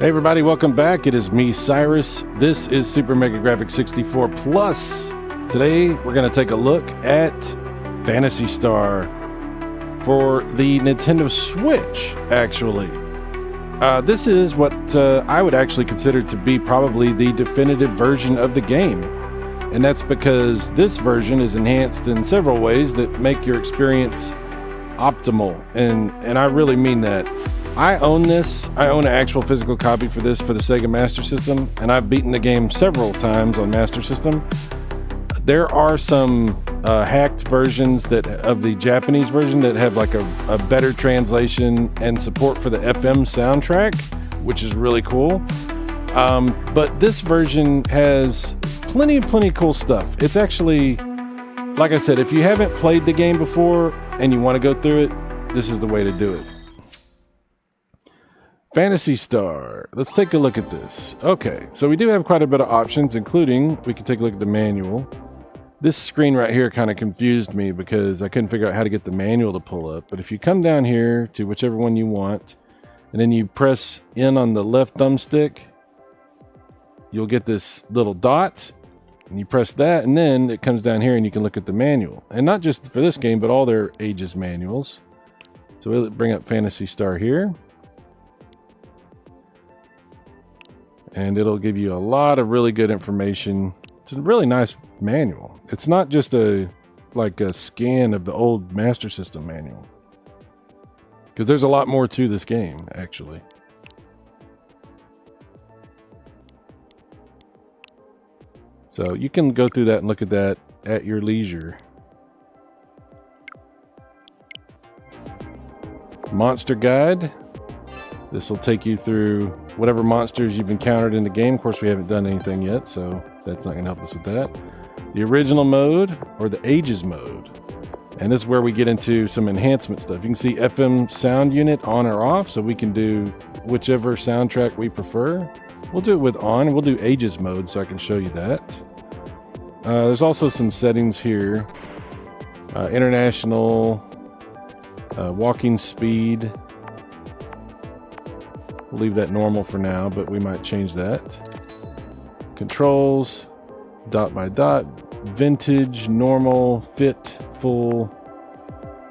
Hey everybody, welcome back. It is me, Cyrus. This is Super Mega Graphics 64 Plus. Today we're going to take a look at Phantasy Star for the Nintendo Switch, actually. This is what I would actually consider to be probably the definitive version of the game. And that's because this version is enhanced in several ways that make your experience optimal. And I really mean that. I own this. I own an actual physical copy for this for the Sega Master System, and I've beaten the game several times on Master System. There are some hacked versions of the Japanese version that have like a better translation and support for the FM soundtrack, which is really cool. But this version has plenty of cool stuff. It's actually, like I said, if you haven't played the game before and you want to go through it, this is the way to do it. Phantasy Star. Let's take a look at this. Okay, so we do have quite a bit of options, including, we can take a look at the manual. This screen right here kind of confused me because I couldn't figure out how to get the manual to pull up. But if you come down here to whichever one you want, and then you press in on the left thumbstick, you'll get this little dot, and you press that, and then it comes down here and you can look at the manual. And not just for this game, but all their ages manuals. So we'll bring up Phantasy Star here. And it'll give you a lot of really good information. It's a really nice manual. It's not just like a scan of the old Master System manual. Because there's a lot more to this game, actually. So you can go through that and look at that at your leisure. Monster Guide. This will take you through whatever monsters you've encountered in the game. Of course, we haven't done anything yet, so that's not going to help us with that. The original mode or the ages mode. And this is where we get into some enhancement stuff. You can see FM sound unit on or off, so we can do whichever soundtrack we prefer. We'll do it with on, and we'll do ages mode so I can show you that. There's also some settings here. International, walking speed. We'll leave that normal for now, but we might change that. Controls, dot by dot, vintage, normal, fit, full,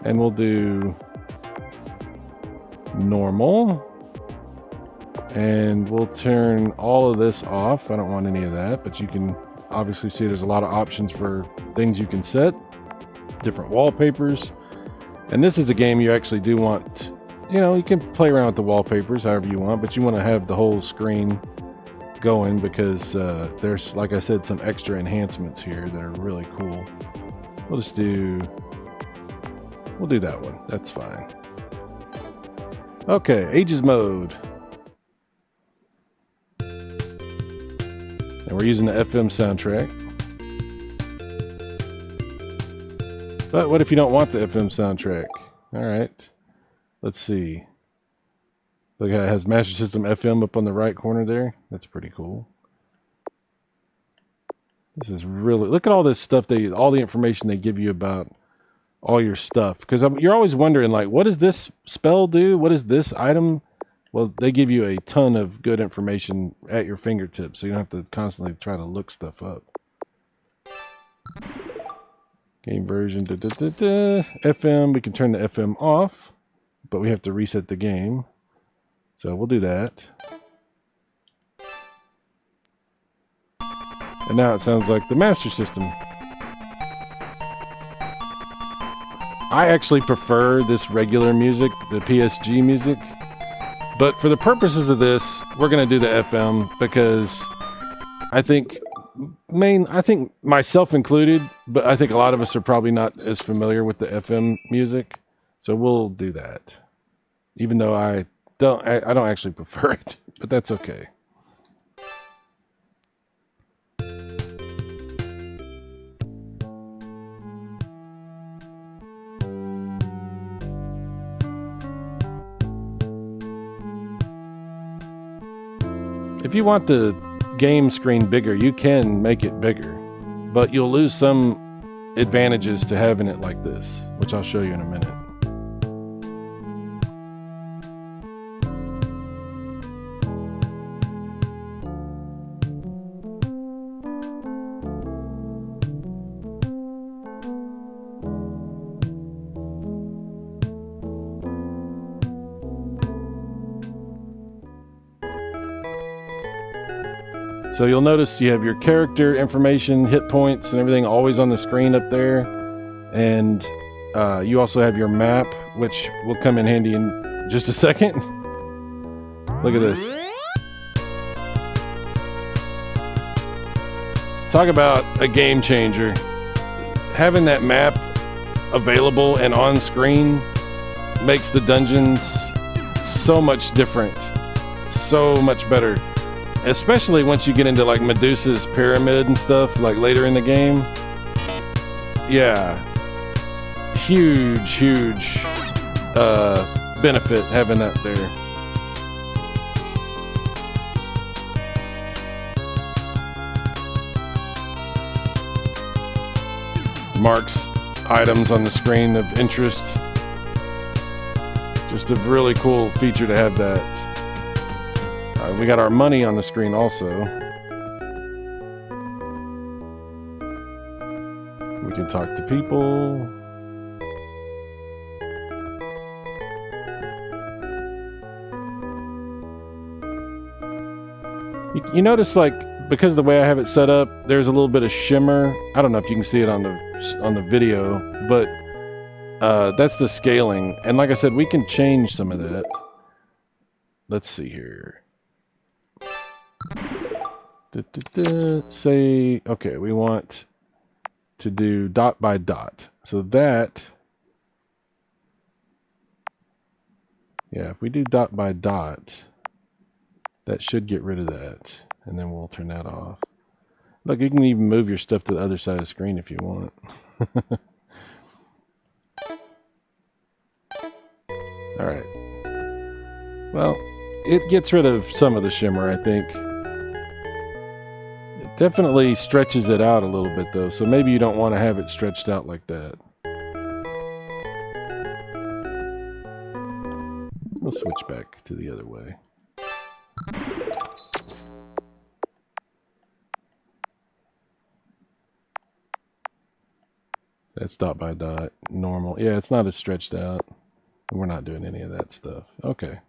and we'll do normal. And we'll turn all of this off. I don't want any of that, but you can obviously see there's a lot of options for things you can set, different wallpapers. And this is a game you actually do want. You know, you can play around with the wallpapers however you want, but you want to have the whole screen going because there's, like I said, some extra enhancements here that are really cool. We'll do that one. That's fine. Okay, ages mode. And we're using the FM soundtrack. But what if you don't want the FM soundtrack? All right. Let's see. Look how it has Master System FM up on the right corner there. That's pretty cool. This is really, look at all this stuff, all the information they give you about all your stuff. Because you're always wondering, like, what does this spell do? What is this item? Well, they give you a ton of good information at your fingertips, so you don't have to constantly try to look stuff up. Game version, FM, we can turn the FM off. But we have to reset the game. So we'll do that. And now it sounds like the Master System. I actually prefer this regular music, the PSG music. But for the purposes of this, we're going to do the FM because I think myself included, but I think a lot of us are probably not as familiar with the FM music. So we'll do that. Even though I don't actually prefer it, but that's okay. If you want the game screen bigger, you can make it bigger, but you'll lose some advantages to having it like this, which I'll show you in a minute. So you'll notice you have your character information, hit points, and everything always on the screen up there. And you also have your map, which will come in handy in just a second. Look at this. Talk about a game changer. Having that map available and on screen makes the dungeons so much different, so much better. Especially once you get into like Medusa's pyramid and stuff, like later in the game. Yeah. Huge benefit having that there. Marks items on the screen of interest. Just a really cool feature to have that. All right, we got our money on the screen also. We can talk to people. You notice, like, because of the way I have it set up, there's a little bit of shimmer. I don't know if you can see it on the video, but that's the scaling. And like I said, we can change some of that. Let's see here. Say, okay, we want to do dot by dot. So that, yeah, if we do dot by dot, that should get rid of that. And then we'll turn that off. Look, you can even move your stuff to the other side of the screen if you want. All right. Well, it gets rid of some of the shimmer, I think. It definitely stretches it out a little bit, though. So maybe you don't want to have it stretched out like that. We'll switch back to the other way. That's dot by dot, normal. Yeah, it's not as stretched out. We're not doing any of that stuff. Okay.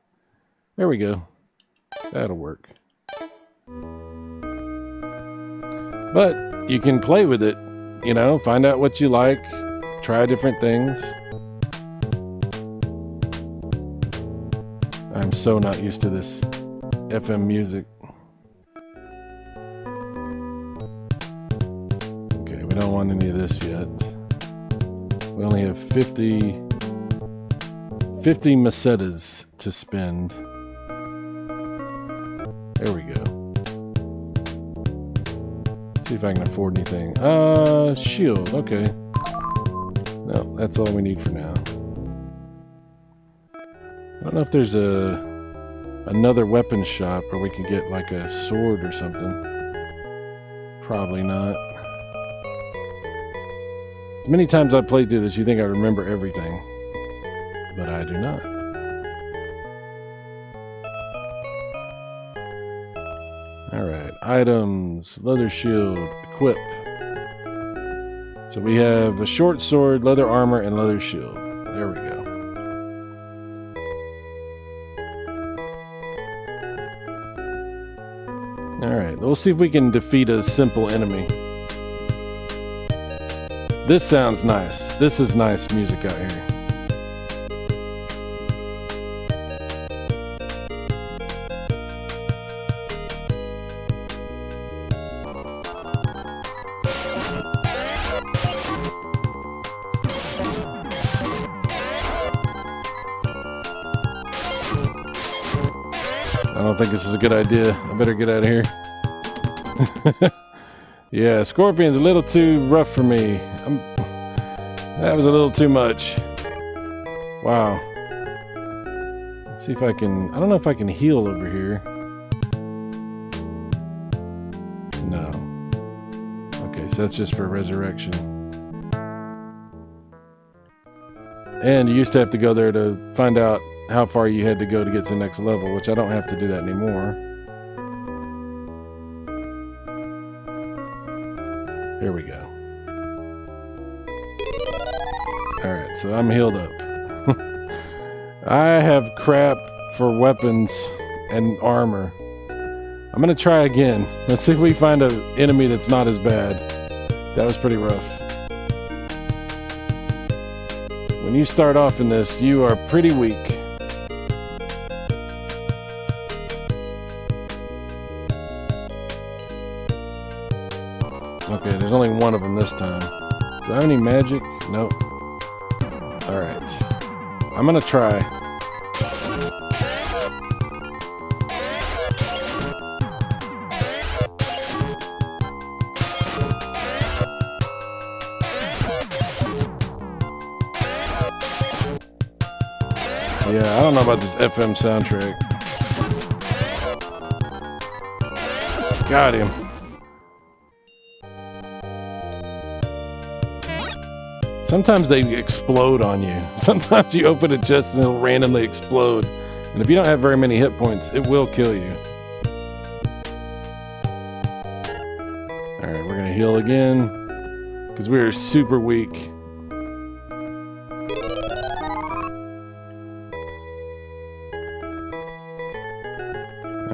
There we go. That'll work. But you can play with it, you know, find out what you like, try different things. I'm so not used to this FM music. Okay, we don't want any of this yet. We only have 50 mesetas to spend. There we go. Let's see if I can afford anything. Shield, okay. No, that's all we need for now. I don't know if there's another weapon shop where we can get like a sword or something. Probably not. As many times I've played through this, you think I remember everything. But I do not. Alright, items, leather shield, equip. So we have a short sword, leather armor, and leather shield. There we go. Alright, we'll see if we can defeat a simple enemy. This sounds nice. This is nice music out here. I don't think this is a good idea. I better get out of here. Yeah, Scorpion's a little too rough for me. That was a little too much. Wow. Let's see if I can... I don't know if I can heal over here. No. Okay, so that's just for resurrection. And you used to have to go there to find out how far you had to go to get to the next level, which I don't have to do that anymore. Here we go. Alright, so I'm healed up. I have crap for weapons and armor. I'm gonna try again. Let's see if we find an enemy that's not as bad. That was pretty rough. When you start off in this, you are pretty weak. Okay, there's only one of them this time. Do I have any magic? Nope. Alright. I'm gonna try. Yeah, I don't know about this FM soundtrack. Got him. Sometimes they explode on you. Sometimes you open a chest and it'll randomly explode. And if you don't have very many hit points, it will kill you. Alright, we're gonna heal again. Because we are super weak.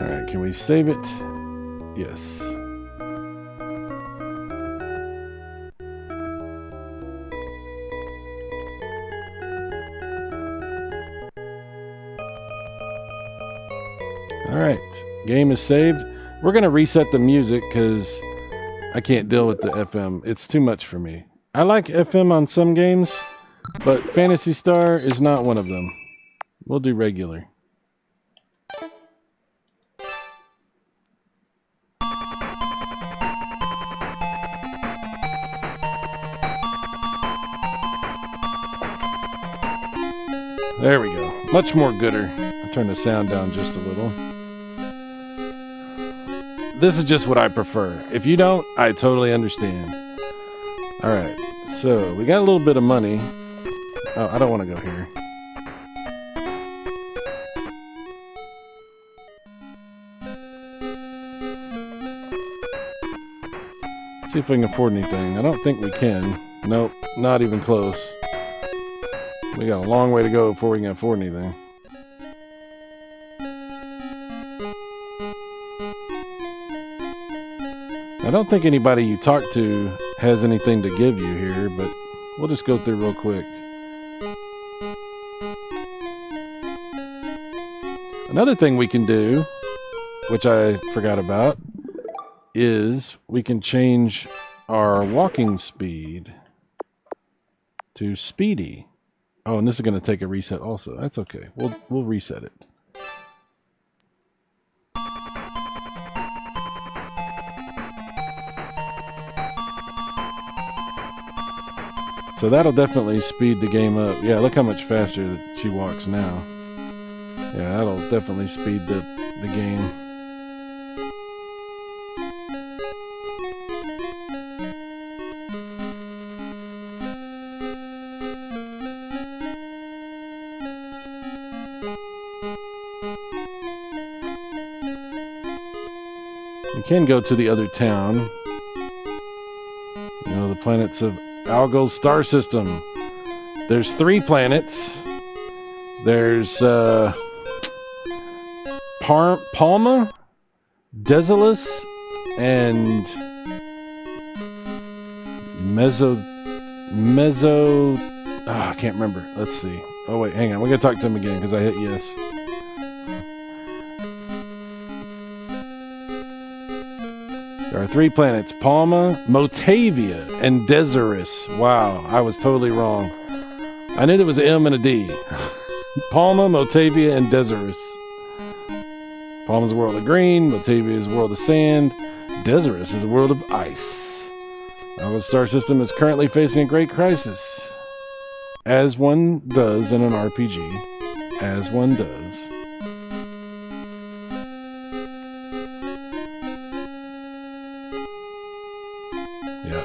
Alright, can we save it? Yes. Alright, game is saved. We're going to reset the music because I can't deal with the FM. It's too much for me. I like FM on some games, but Phantasy Star is not one of them. We'll do regular. There we go. Much more gooder. I'll turn the sound down just a little. This is just what I prefer. If you don't, I totally understand. Alright, so we got a little bit of money. Oh, I don't want to go here. See if we can afford anything. I don't think we can. Nope, not even close. We got a long way to go before we can afford anything. I don't think anybody you talk to has anything to give you here, but we'll just go through real quick. Another thing we can do, which I forgot about, is we can change our walking speed to speedy. Oh, and this is going to take a reset also. That's okay. We'll reset it. So that'll definitely speed the game up. Yeah, look how much faster that she walks now. Yeah, that'll definitely speed the game. You can go to the other town. You know, the planets of Algo's star system. There's 3 planets. There's Palma, Desolus, and I can't remember. Let's see. Oh wait, hang on. We gotta talk to him again because I hit yes. There are 3 planets: Palma, Motavia, and Desorus. Wow, I was totally wrong. I knew there was an M and a D. Palma, Motavia, and Desorus. Palma's a world of green, Motavia is a world of sand, Desorus is a world of ice. Our star system is currently facing a great crisis. As one does in an RPG. As one does.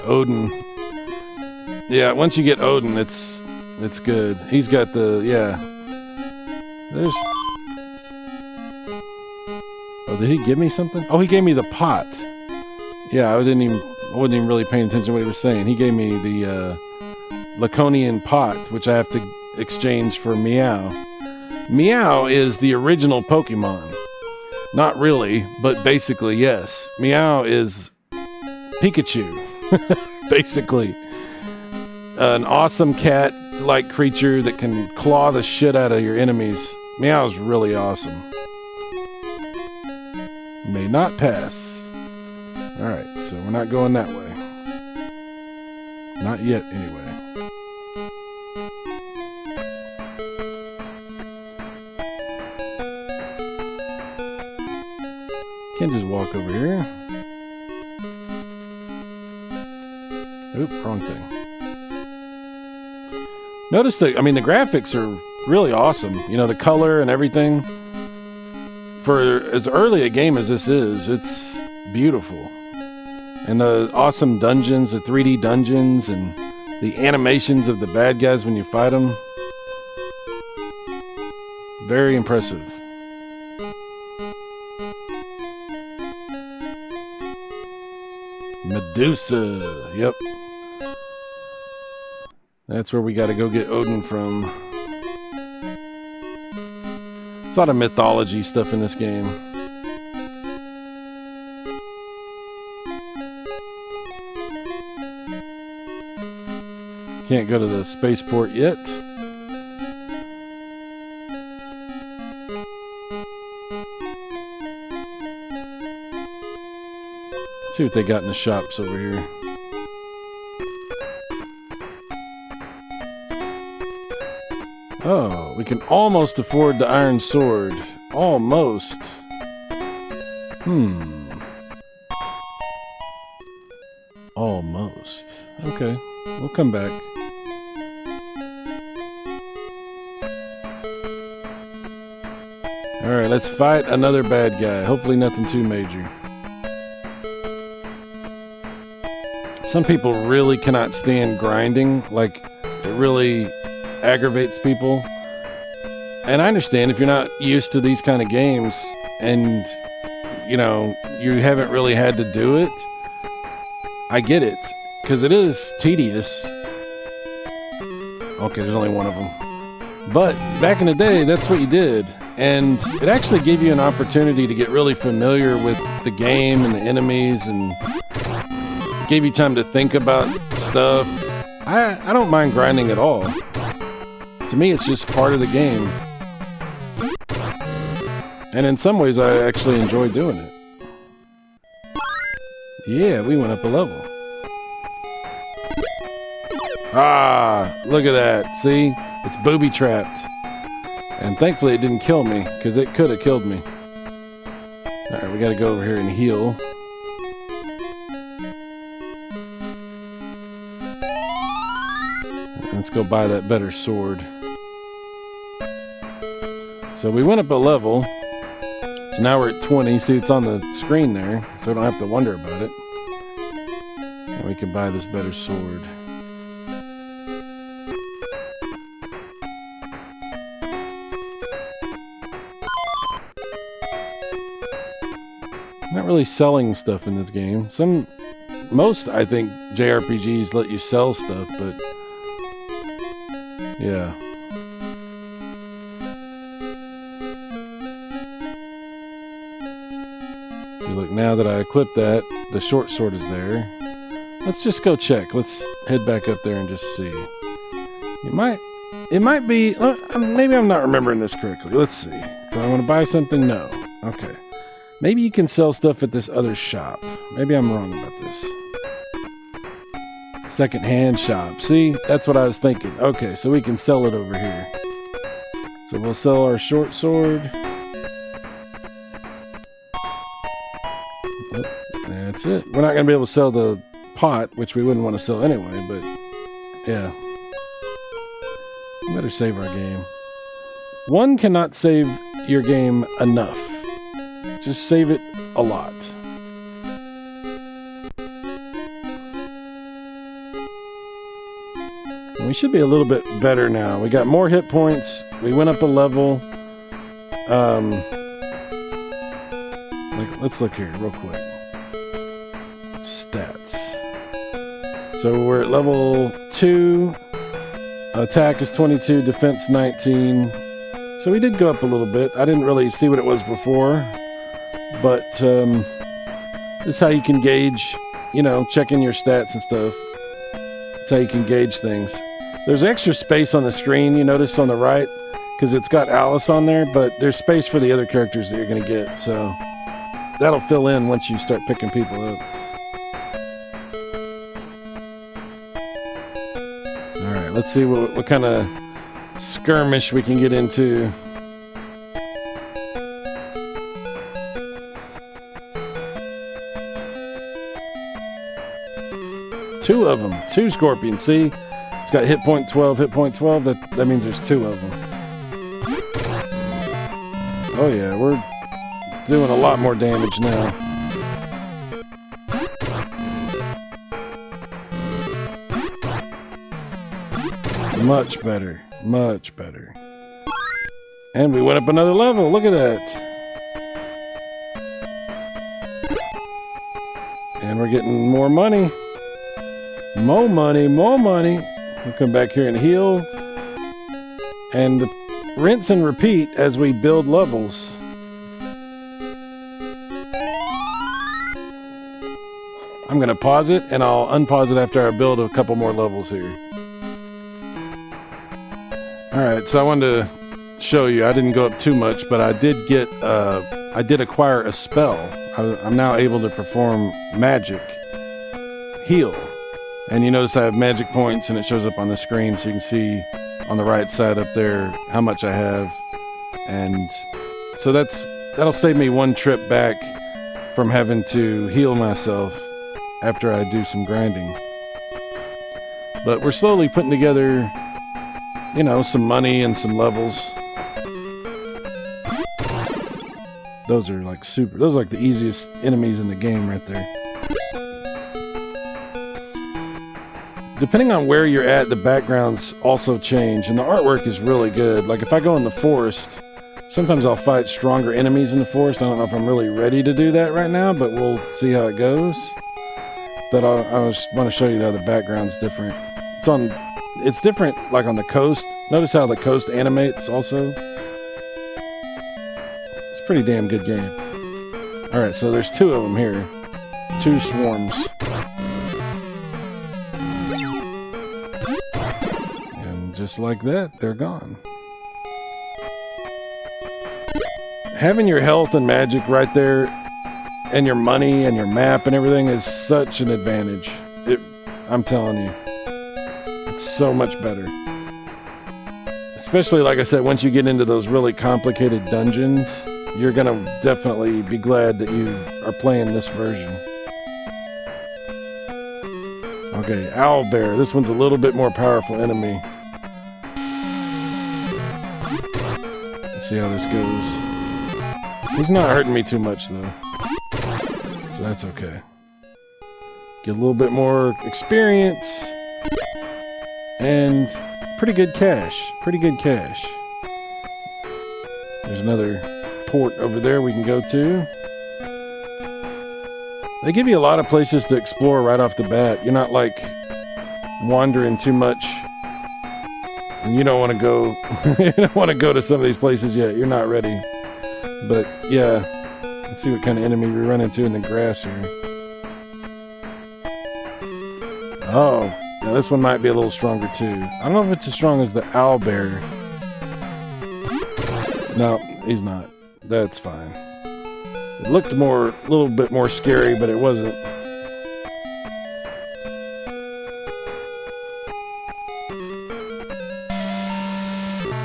Odin. Yeah, once you get Odin, it's good. He's got the, yeah. There's... Oh, did he give me something? Oh, he gave me the pot. Yeah, I wasn't even really paying attention to what he was saying. He gave me the Laconian pot, which I have to exchange for Meow. Meow is the original Pokemon. Not really, but basically, yes. Meow is Pikachu. Basically. An awesome cat-like creature that can claw the shit out of your enemies. Meow's really awesome. May not pass. Alright, so we're not going that way. Not yet, anyway. Can't just walk over here. Oop, wrong thing. Notice the graphics are really awesome. You know, the color and everything. For as early a game as this is, it's beautiful. And the awesome dungeons, the 3D dungeons, and the animations of the bad guys when you fight them. Very impressive. Medusa, yep. That's where we got to go get Odin from. There's a lot of mythology stuff in this game. Can't go to the spaceport yet. Let's see what they got in the shops over here. Oh, we can almost afford the iron sword. Almost. Almost. Okay, we'll come back. Alright, let's fight another bad guy. Hopefully nothing too major. Some people really cannot stand grinding. Like, it really aggravates people. And I understand if you're not used to these kind of games and, you know, you haven't really had to do it. I get it. Because it is tedious. Okay, there's only one of them. But back in the day, that's what you did. And it actually gave you an opportunity to get really familiar with the game and the enemies, and gave you time to think about stuff. I don't mind grinding at all. To me, it's just part of the game. And in some ways, I actually enjoy doing it. Yeah, we went up a level. Ah, look at that. See? It's booby-trapped. And thankfully it didn't kill me, because it could have killed me. Alright, we gotta go over here and heal. Let's go buy that better sword. So we went up a level. So now we're at 20. See, it's on the screen there, so I don't have to wonder about it. And we can buy this better sword. Not really selling stuff in this game. Most, I think, JRPGs let you sell stuff, but yeah. See, look, now that I equipped that, the short sword is there. Let's just go check. Let's head back up there and just see. It might be, maybe I'm not remembering this correctly. Let's see. Do I want to buy something? No. Okay. Maybe you can sell stuff at this other shop. Maybe I'm wrong about this. Second-hand shop. See? That's what I was thinking. Okay, so we can sell it over here. So we'll sell our short sword. Yep, that's it. We're not going to be able to sell the pot, which we wouldn't want to sell anyway, but yeah. We better save our game. One cannot save your game enough. Just save it a lot. And we should be a little bit better now. We got more hit points. We went up a level. Let's look here real quick. Stats. So we're at level 2. Attack is 22, defense 19. So we did go up a little bit. I didn't really see what it was before. But this is how you can gauge, you know, checking your stats and stuff. That's how you can gauge things. There's extra space on the screen, you notice on the right, because it's got Alice on there, but there's space for the other characters that you're going to get, so that'll fill in once you start picking people up. Alright, let's see what kind of skirmish we can get into. Two of them. Two scorpions. See? It's got hit point 12, hit point 12. That means there's two of them. Oh yeah, we're doing a lot more damage now. Much better. Much better. And we went up another level. Look at that. And we're getting more money. More money, more money. We'll come back here and heal. And rinse and repeat as we build levels. I'm going to pause it and I'll unpause it after I build a couple more levels here. Alright, so I wanted to show you. I didn't go up too much, but I did get, I did acquire a spell. I'm now able to perform magic. Heal. And you notice I have magic points and it shows up on the screen so you can see on the right side up there how much I have. And so that'll save me one trip back from having to heal myself after I do some grinding. But we're slowly putting together, you know, some money and some levels. Those are like those are like the easiest enemies in the game right there. Depending on where you're at, the backgrounds also change, and the artwork is really good. Like if I go in the forest, sometimes I'll fight stronger enemies in the forest. I don't know if I'm really ready to do that right now, but we'll see how it goes. But I just want to show you how the background's different. It's different like on the coast. Notice how the coast animates also. It's a pretty damn good game. Alright, so there's two of them here. Two swarms. Just like that, they're gone. Having your health and magic right there, and your money and your map and everything is such an advantage. I'm telling you, it's so much better. Especially, like I said, once you get into those really complicated dungeons, you're gonna definitely be glad that you are playing this version. Okay, Owlbear. This one's a little bit more powerful enemy. See how this goes. He's not hurting me too much though, so that's okay. Get a little bit more experience and pretty good cash. Pretty good cash. There's another port over there we can go to. They give you a lot of places to explore right off the bat. You're not like wandering too much. And you don't want to go you don't want to go to some of these places yet. You're not ready. But yeah, let's see what kind of enemy we run into in the grass here. Oh, now this one might be a little stronger too. I don't know if it's as strong as the owlbear. No, he's not. That's fine. It looked a little bit more scary, but it wasn't.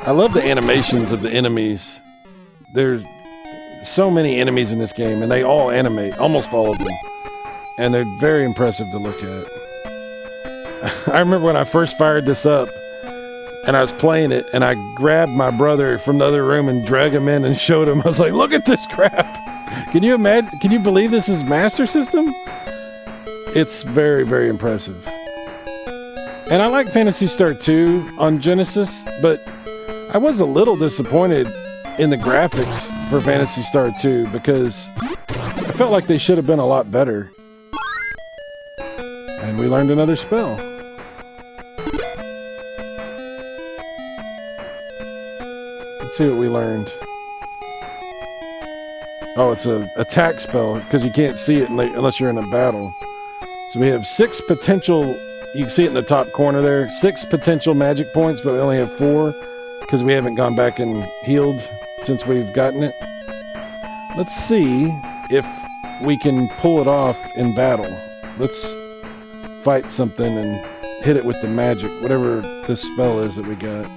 I love the animations of the enemies. There's so many enemies in this game, and they all animate, almost all of them. And they're very impressive to look at. I remember when I first fired this up, and I was playing it, and I grabbed my brother from the other room and dragged him in and showed him. I was like, look at this crap. Can you imagine? Can you believe this is Master System? It's very, very impressive. And I like Phantasy Star 2 on Genesis, but I was a little disappointed in the graphics for Phantasy Star 2 because I felt like they should have been a lot better. And we learned another spell. Let's see what we learned. Oh, it's a attack spell because you can't see it unless you're in a battle. So we have 6 potential, you can see it in the top corner there, 6 potential magic points, but we only have 4 because we haven't gone back and healed since we've gotten it. Let's see if we can pull it off in battle. Let's fight something and hit it with the magic, whatever this spell is that we got.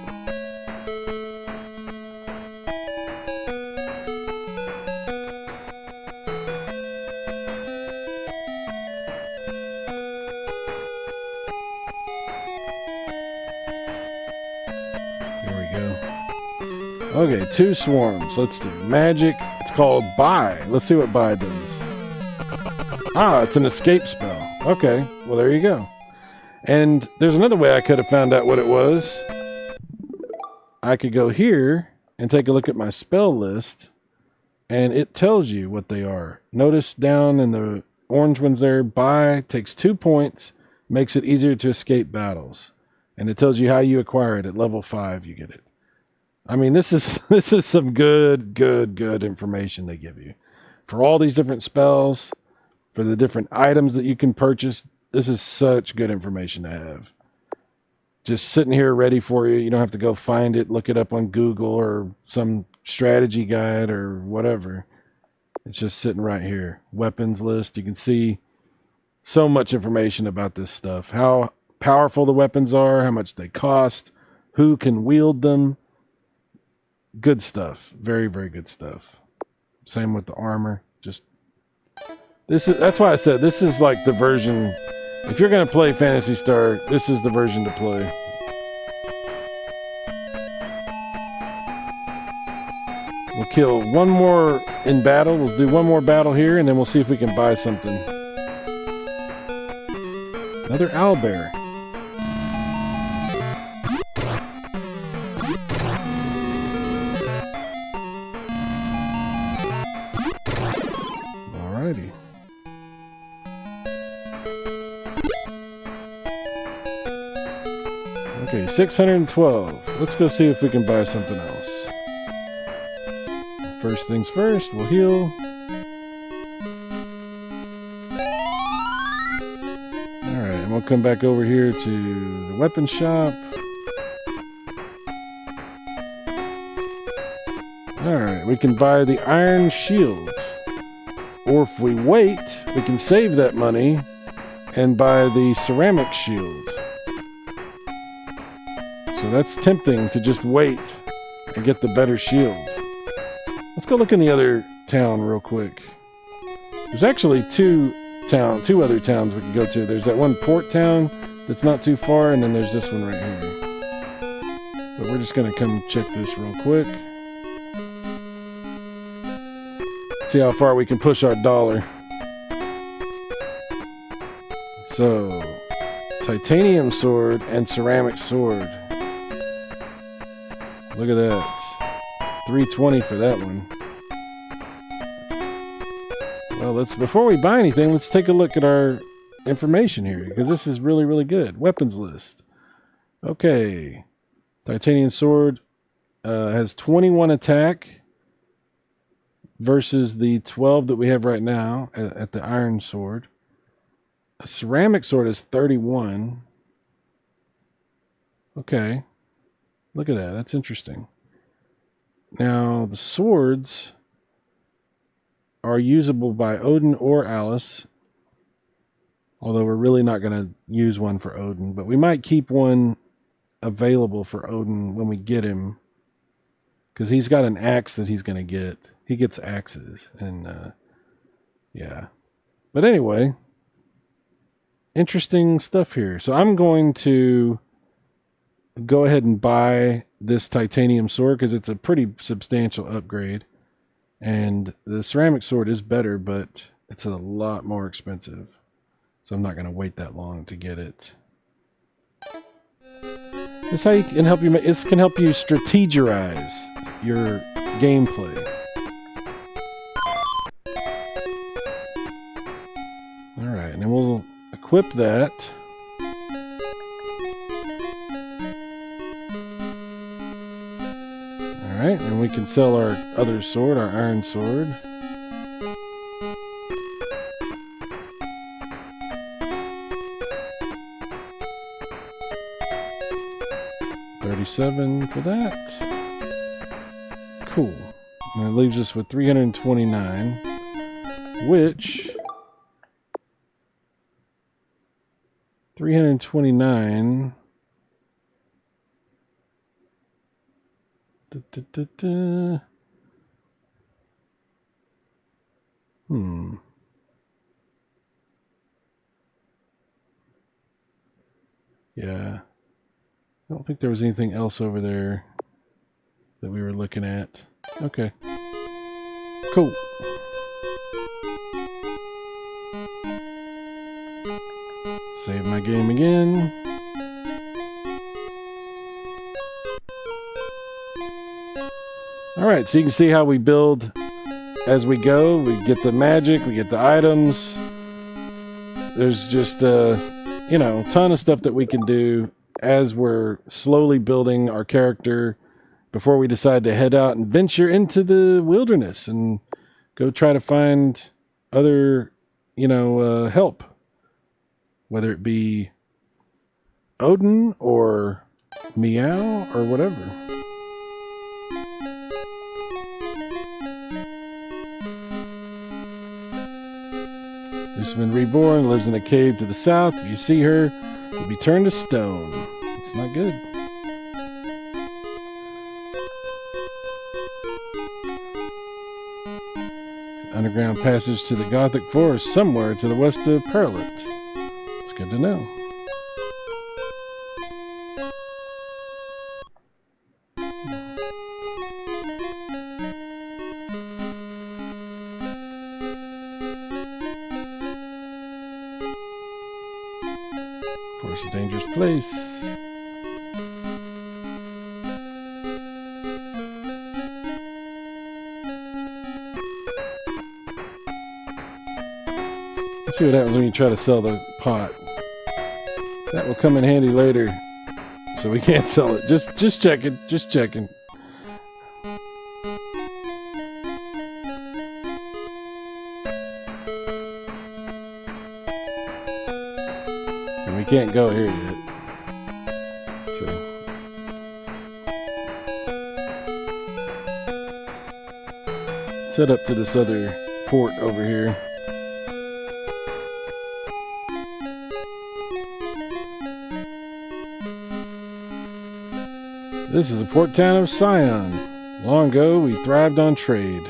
Okay, 2 swarms. Let's do magic. It's called Buy. Let's see what Buy does. Ah, it's an escape spell. Okay, well there you go. And there's another way I could have found out what it was. I could go here and take a look at my spell list, and it tells you what they are. Notice down in the orange ones there, Buy takes 2 points, makes it easier to escape battles. And it tells you how you acquire it. At level 5, you get it. I mean, this is some good information they give you. For all these different spells, for the different items that you can purchase, this is such good information to have. Just sitting here ready for you. You don't have to go find it, look it up on Google or some strategy guide or whatever. It's just sitting right here. Weapons list. You can see so much information about this stuff. How powerful the weapons are, how much they cost, who can wield them. Good stuff. Very, very good stuff. Same with the armor. That's why I said this is like the version. If you're going to play Phantasy Star, this is the version to play. We'll kill one more in battle. We'll do one more battle here, and then we'll see if we can buy something. Another owlbear. Alrighty. Okay, 612. Let's go see if we can buy something else. First things first, we'll heal. Alright, and we'll come back over here to the weapon shop. Alright, we can buy the iron shield. Or if we wait, we can save that money and buy the ceramic shield. So that's tempting to just wait and get the better shield. Let's go look in the other town real quick. There's actually two other towns we can go to. There's that one port town that's not too far, and then there's this one right here. But we're just going to come check this real quick. See how far we can push our dollar. So, titanium sword and ceramic sword. Look at that. $320 for that one. Well, before we buy anything, let's take a look at our information here, because this is really, really good. Weapons list. Okay. Titanium sword has 21 attack versus the 12 that we have right now at the iron sword. A ceramic sword is 31. Okay. Look at that. That's interesting. Now, the swords are usable by Odin or Alice. Although we're really not going to use one for Odin. But we might keep one available for Odin when we get him. Because he's got an axe that he's going to get. He gets axes. And, yeah. But anyway. Interesting stuff here. So I'm going to go ahead and buy this titanium sword because it's a pretty substantial upgrade. And the ceramic sword is better, but it's a lot more expensive. So I'm not going to wait that long to get it. This can help you strategize your gameplay. All right, and then we'll equip that. Alright, and we can sell our other sword, our iron sword. 207 for that. Cool. And that leaves us with 329, which 329. Yeah. I don't think there was anything else over there that we were looking at. Okay. Cool. Save my game again. Alright, so you can see how we build as we go. We get the magic, we get the items. There's just you know, a ton of stuff that we can do as we're slowly building our character before we decide to head out and venture into the wilderness and go try to find other, you know, help. Whether it be Odin or Meow or whatever. She's been reborn, lives in a cave to the south. If you see her, you'll be turned to stone. It's not good. An underground passage to the Gothic forest somewhere to the west of Perlet. It's good to know. It's a dangerous place. Let's see what happens when you try to sell the pot. That will come in handy later. So we can't sell it. Just checking. Just checking. We can't go here yet. So. Set up to this other port over here. This is the port town of Sion. Long ago, we thrived on trade.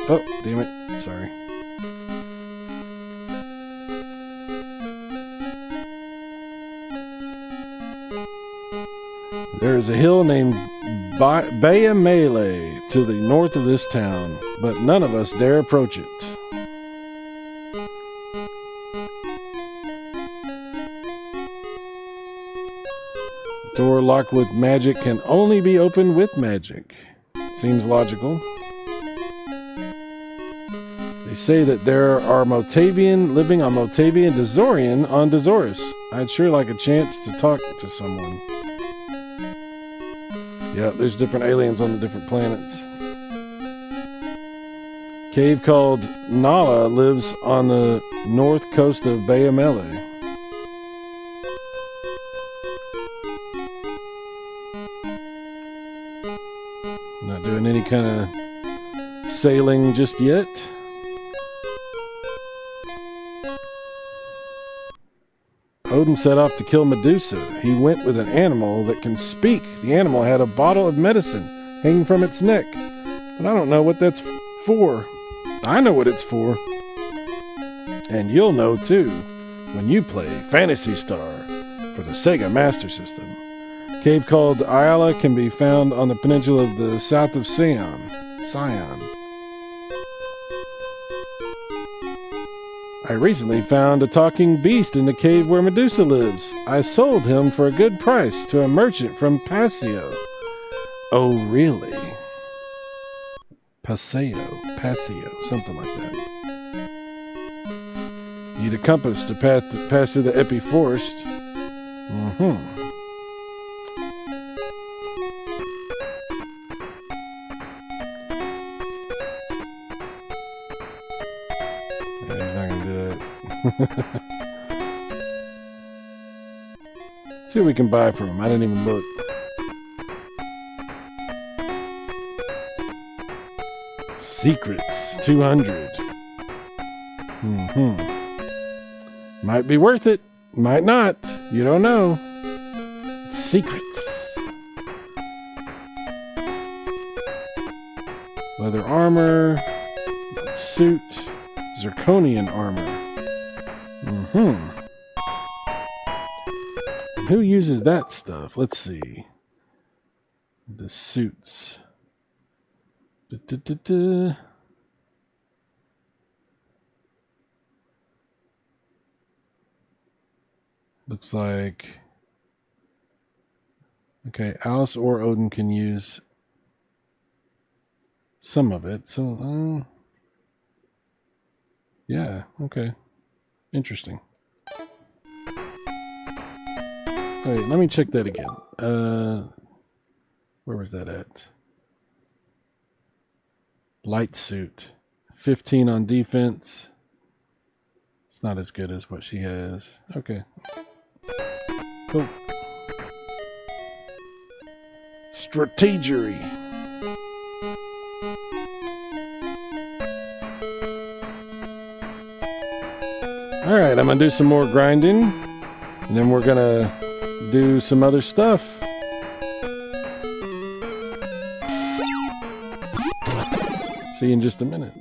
Oh, damn it. Sorry. There is a hill named Bayamele to the north of this town, but none of us dare approach it. The door locked with magic can only be opened with magic. Seems logical. They say that there are Motavian living on Motavia and Dazorian on Dazoris. I'd sure like a chance to talk to someone. Yeah, there's different aliens on the different planets. Cave called Nala lives on the north coast of Bayamele. Not doing any kind of sailing just yet. Odin set off to kill Medusa. He went with an animal that can speak. The animal had a bottle of medicine hanging from its neck. But I don't know what that's for. I know what it's for. And you'll know too when you play Phantasy Star for the Sega Master System. A cave called Ayala can be found on the peninsula of the south of Sion. I recently found a talking beast in the cave where Medusa lives. I sold him for a good price to a merchant from Passio. Oh, really? Passio, something like that. Need a compass to pass through the Epi Forest. See what we can buy from him. I didn't even look. Secrets, 200. Might be worth it. Might not. You don't know. Secrets. Leather armor. Suit. Zirconian armor. Who uses that stuff? Let's see. The suits. Looks like... Okay, Alice or Odin can use some of it. So, yeah, okay. Interesting. Wait, let me check that again. Where was that at? Light suit. 15 on defense. It's not as good as what she has. Okay. Cool. Strategery. Alright, I'm gonna do some more grinding. And then we're gonna do some other stuff. See you in just a minute.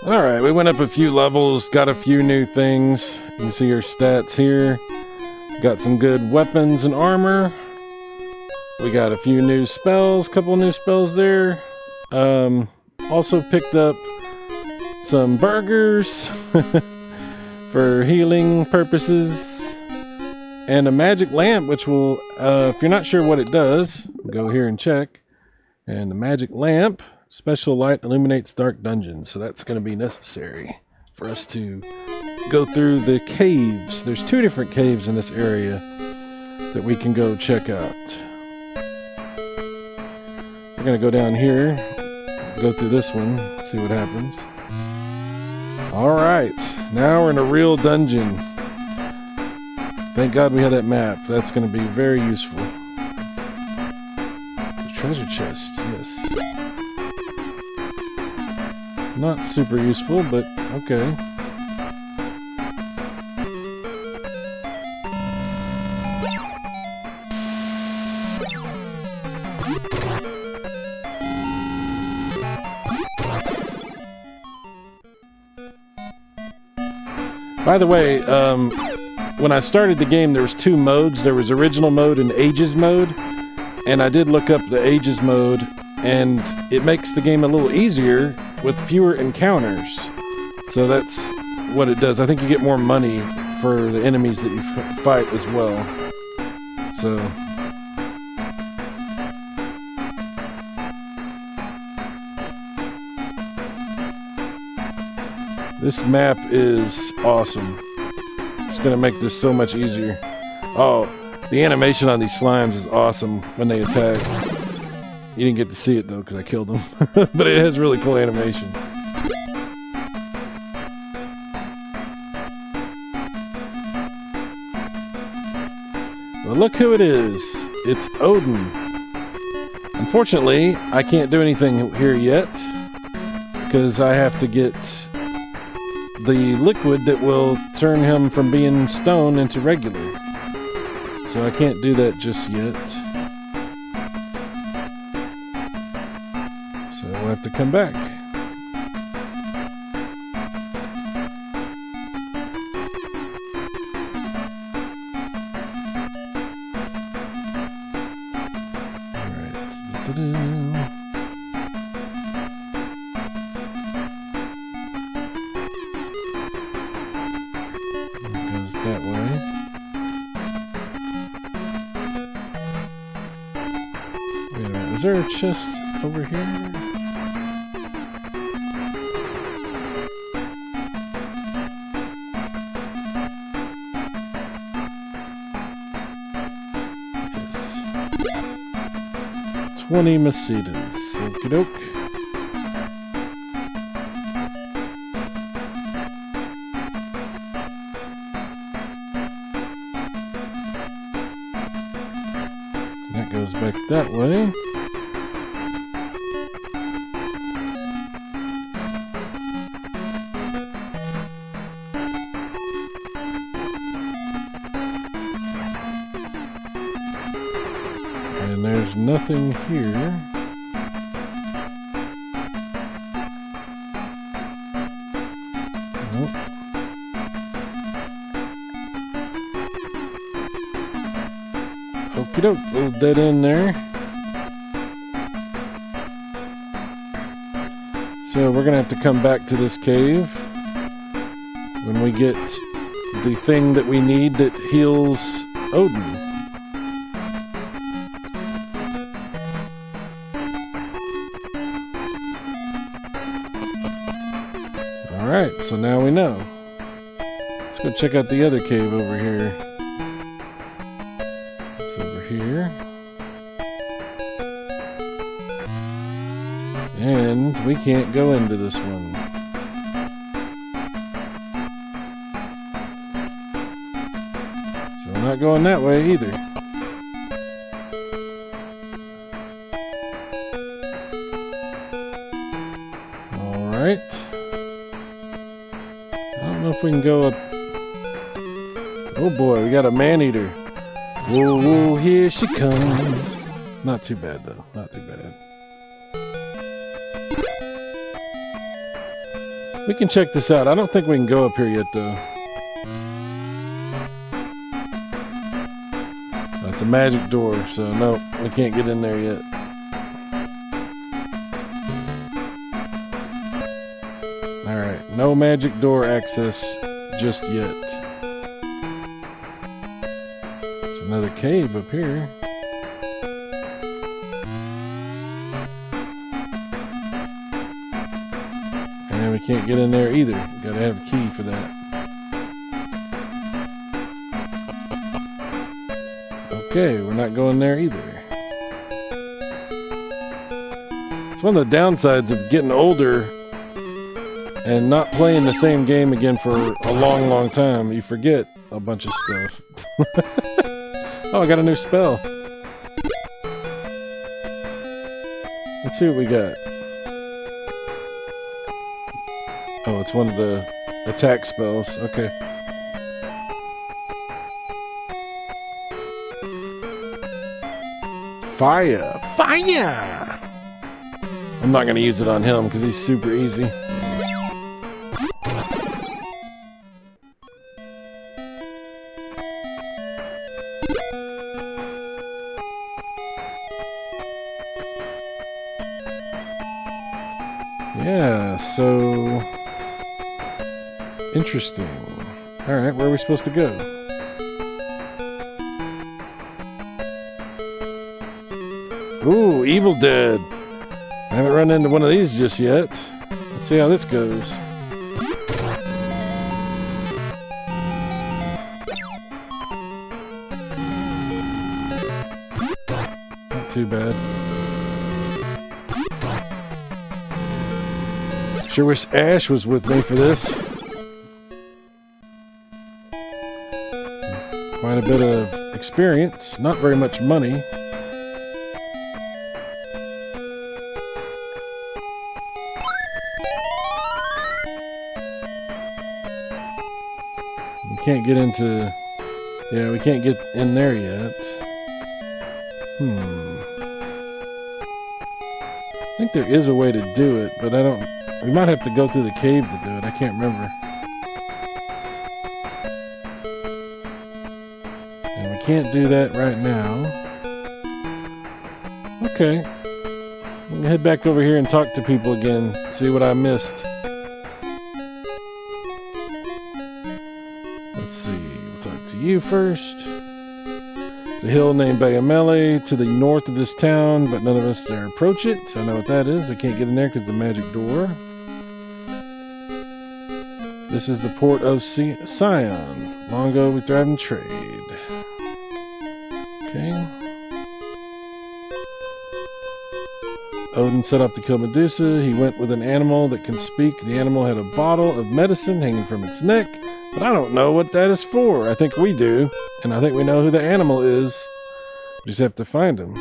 Alright, we went up a few levels, got a few new things. You can see your stats here. Got some good weapons and armor. We got a few new spells, couple new spells there. Also picked up some burgers for healing purposes. And a magic lamp, which will, if you're not sure what it does, go here and check. And the magic lamp, special light illuminates dark dungeons. So that's going to be necessary for us to go through the caves. There's 2 different caves in this area that we can go check out. We're going to go down here, go through this one, see what happens. Alright, now we're in a real dungeon. Thank God we had that map. That's going to be very useful. The treasure chest, yes. Not super useful, but okay. By the way, when I started the game, there was 2 modes. There was original mode and ages mode. And I did look up the ages mode, and it makes the game a little easier with fewer encounters. So that's what it does. I think you get more money for the enemies that you fight as well. So... this map is awesome. It's going to make this so much easier. Oh, the animation on these slimes is awesome when they attack. You didn't get to see it though because I killed them. But it has really cool animation. Well, look who it is. It's Odin. Unfortunately, I can't do anything here yet because I have to get the liquid that will turn him from being stone into regular. So I can't do that just yet. So we'll have to come back. Alright. That way. Wait a minute, is there a chest over here? Yes. 20 Macedas. Okie doke. That goes back that way. nothing here. Nope. Okie doke, little dead end there. So we're gonna have to come back to this cave when we get the thing that we need that heals Odin. Alright, so now we know. Let's go check out the other cave over here. It's over here. And we can't go into this one. So we're not going that way either. Alright. I don't know if we can go up. Oh boy, we got a man-eater. Whoa, whoa, here she comes. Not too bad though, not too bad. We can check this out. I don't think we can go up here yet, though. That's a magic door, so no, we can't get in there yet. Alright, no magic door access just yet. There's another cave up here. And we can't get in there either. Gotta have a key for that. Okay, we're not going there either. It's one of the downsides of getting older and not playing the same game again for a long, long time. You forget a bunch of stuff. Oh, I got a new spell. Let's see what we got. Oh, it's one of the attack spells. Okay. Fire! Fire! I'm not going to use it on him because he's super easy. Yeah, so... interesting. Alright, where are we supposed to go? Ooh, Evil Dead. I haven't run into one of these just yet. Let's see how this goes. Not too bad. Sure wish Ash was with me for this. Quite a bit of experience, not very much money. We can't get into... yeah, we can't get in there yet. I think there is a way to do it, but I don't... we might have to go through the cave to do it. I can't remember. And we can't do that right now. Okay. I'm gonna head back over here and talk to people again. See what I missed. Let's see. We'll talk to you first. It's a hill named Bayamele to the north of this town, but none of us dare approach it. So I know what that is. I can't get in there because of the magic door. This is the port of Sion. Long ago we thrived in trade. Okay. Odin set up to kill Medusa. He went with an animal that can speak. The animal had a bottle of medicine hanging from its neck, but I don't know what that is for. I think we do, and I think we know who the animal is. We just have to find him.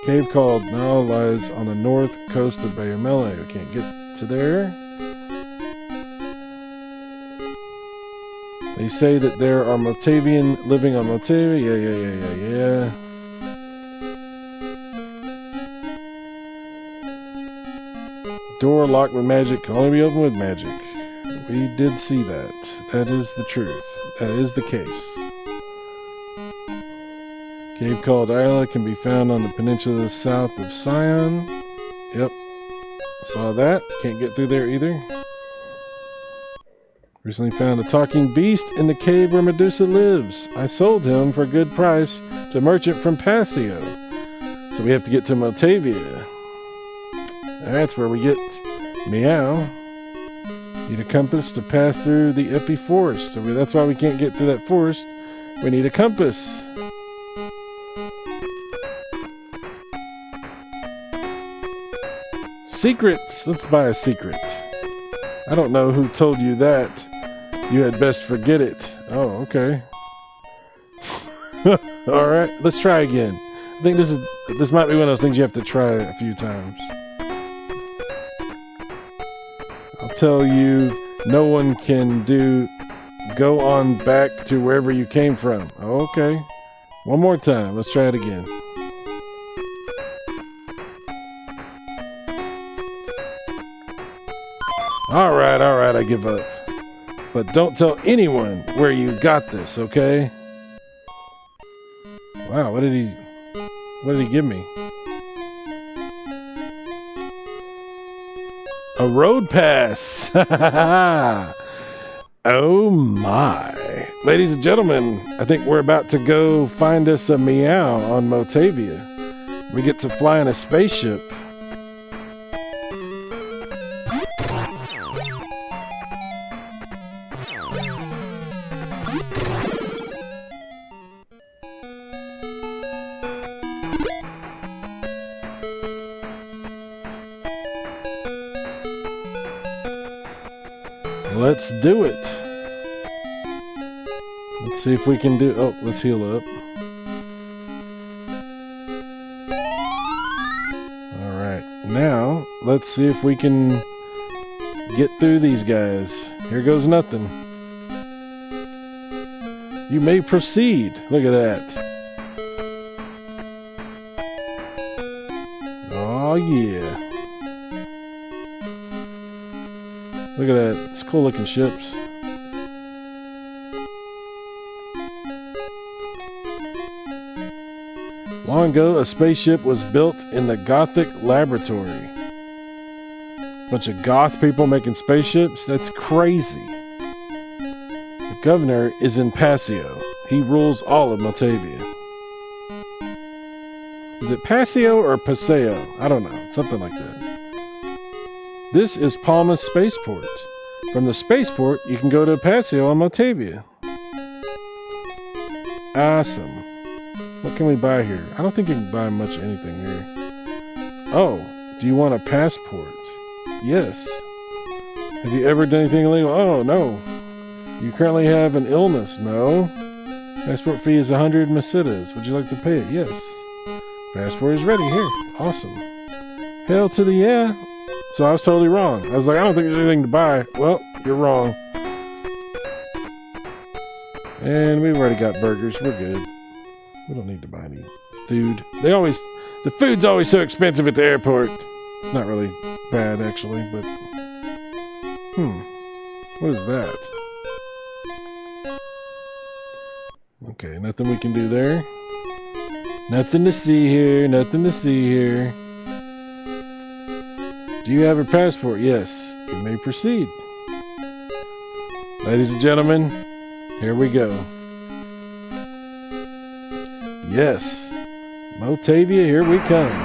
Cave called Nile lies on the north coast of Bayamele. We can't get to there. They say that there are Motavian living on Motavia. Yeah. Door locked with magic can only be opened with magic. We did see that. That is the truth. That is the case. Cave called Isla can be found on the peninsula south of Sion. Yep. Saw that. Can't get through there either. Recently found a talking beast in the cave where Medusa lives. I sold him for a good price to a merchant from Passio. So we have to get to Motavia. That's where we get Meow. Need a compass to pass through the Epi Forest. So that's why we can't get through that forest. We need a compass. Secrets. Let's buy a secret. I don't know who told you that. You had best forget it. Oh, okay. All right, let's try again. I think this might be one of those things you have to try a few times. I'll tell you, no one can go on back to wherever you came from. Okay. One more time. Let's try it again. All right, I give up. But don't tell anyone where you got this, okay? Wow, what did he give me? A road pass. Oh my. Ladies and gentlemen, I think we're about to go find us a Meow on Motavia. We get to fly in a spaceship. Let's do it. Let's see if we can do... Oh, let's heal up. Alright, now let's see if we can get through these guys. Here goes nothing. You may proceed. Look at that. Oh yeah. Look at that. It's cool looking ships. Long ago, a spaceship was built in the Gothic laboratory. Bunch of goth people making spaceships? That's crazy. The governor is in Passio. He rules all of Motavia. Is it Passio or Paseo? I don't know. Something like that. This is Palma's spaceport. From the spaceport, you can go to Passio on Motavia. Awesome. What can we buy here? I don't think you can buy much anything here. Oh, do you want a passport? Yes. Have you ever done anything illegal? Oh, no. You currently have an illness? No. Passport fee is 100 Masitas. Would you like to pay it? Yes. Passport is ready. Here. Awesome. Hell to the yeah. So I was totally wrong. I was like, I don't think there's anything to buy. Well, you're wrong. And we've already got burgers. We're good. We don't need to buy any food. The food's always so expensive at the airport. It's not really bad, actually, but... What is that? Okay, nothing we can do there. Nothing to see here. Nothing to see here. Do you have a passport? Yes. You may proceed. Ladies and gentlemen, here we go. Yes. Motavia, here we come.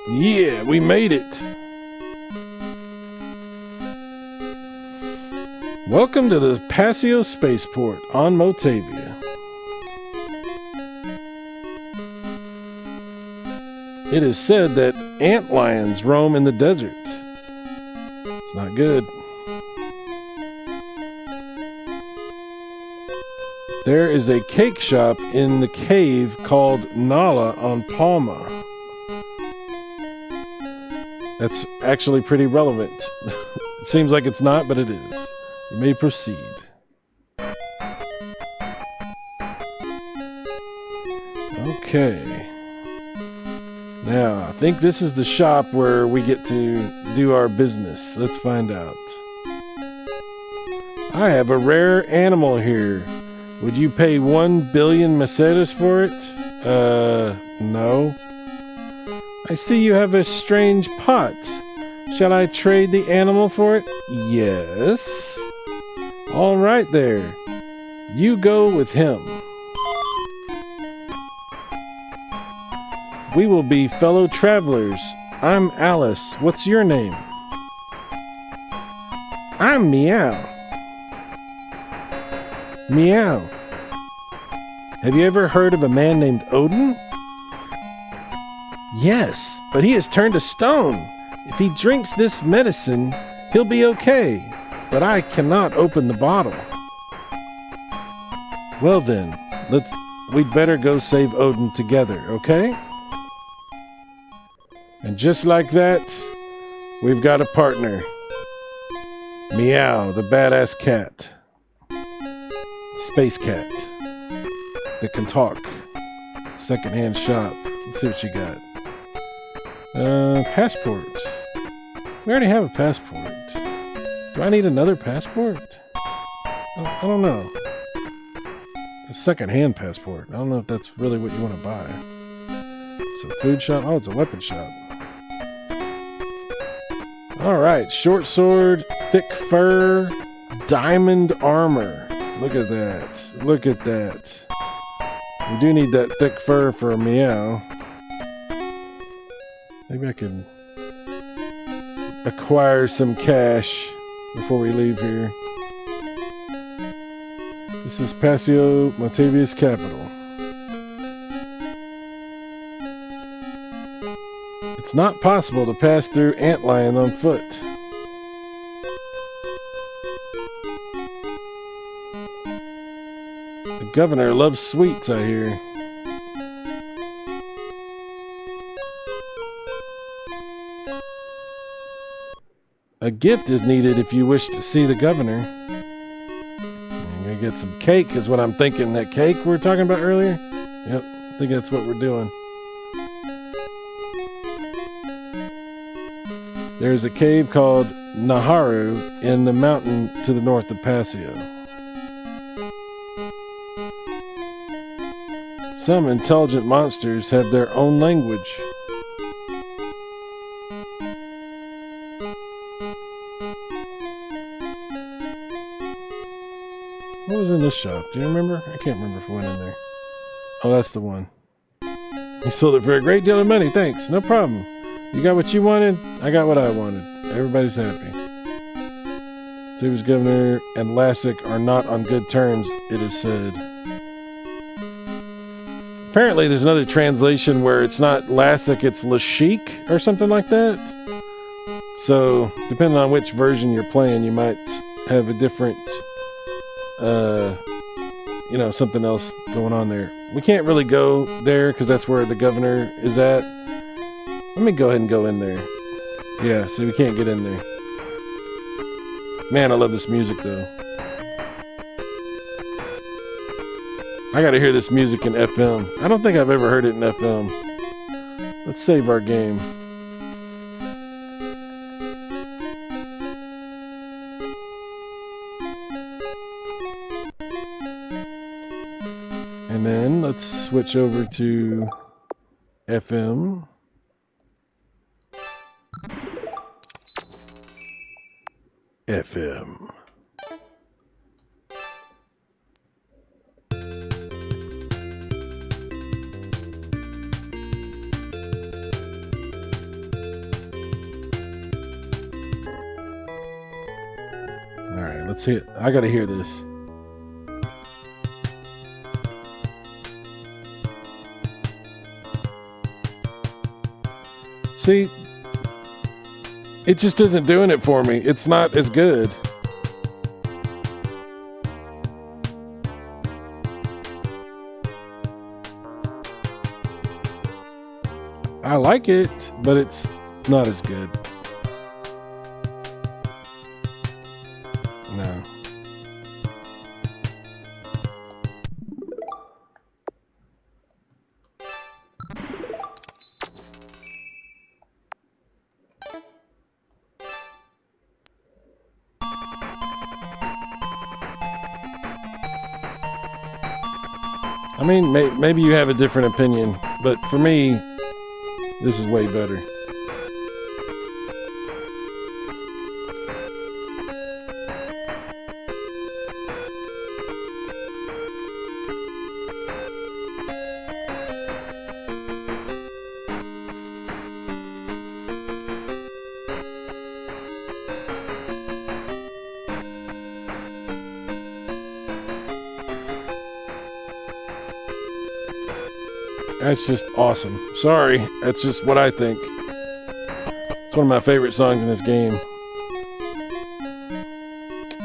Yeah, we made it. Welcome to the Passio Spaceport on Motavia. It is said that ant lions roam in the desert. It's not good. There is a cake shop in the cave called Nala on Palma. That's actually pretty relevant. It seems like it's not, but it is. You may proceed. Okay. Now, I think this is the shop where we get to do our business. Let's find out. I have a rare animal here. Would you pay 1 billion mesetas for it? No. I see you have a strange pot. Shall I trade the animal for it? Yes. All right there. You go with him. We will be fellow travelers. I'm Alice. What's your name? I'm Meow. Meow. Have you ever heard of a man named Odin? Yes, but he has turned to stone. If he drinks this medicine, he'll be okay. But I cannot open the bottle. Well then, we'd better go save Odin together, okay? And just like that, we've got a partner. Meow, the badass cat. Space cat that can talk. Secondhand shop. Let's see what you got. Passport. We already have a passport. Do I need another passport? I don't know. It's a second-hand passport. I don't know if that's really what you want to buy. It's a food shop. Oh, it's a weapon shop. Alright, short sword, thick fur, diamond armor. Look at that. Look at that. We do need that thick fur for a Meow. Maybe I can acquire some cash before we leave here. This is Paseo Montavious Capital. It's not possible to pass through Antlion on foot. The governor loves sweets, I hear. A gift is needed if you wish to see the governor. I'm gonna get some cake is what I'm thinking. That cake we were talking about earlier? Yep, I think that's what we're doing. There's a cave called Naharu in the mountain to the north of Paseo. Some intelligent monsters have their own language. What was in this shop? Do you remember? I can't remember if I went in there. Oh, that's the one. You sold it for a great deal of money. Thanks. No problem. You got what you wanted? I got what I wanted. Everybody's happy. Tuba's governor and Lassic are not on good terms, it is said. Apparently there's another translation where it's not Lassic, it's Lashik or something like that. So, depending on which version you're playing, you might have a different, something else going on there. We can't really go there because that's where the governor is at. Let me go ahead and go in there. Yeah, so we can't get in there. Man, I love this music though. I gotta hear this music in FM. I don't think I've ever heard it in FM. Let's save our game. And then let's switch over to FM. FM. All right, let's see it. I gotta hear this. See, it just isn't doing it for me. It's not as good. like it, but it's not as good. No. I mean, maybe you have a different opinion, but for me, this is way better. That's just awesome. Sorry, that's just what I think. It's one of my favorite songs in this game.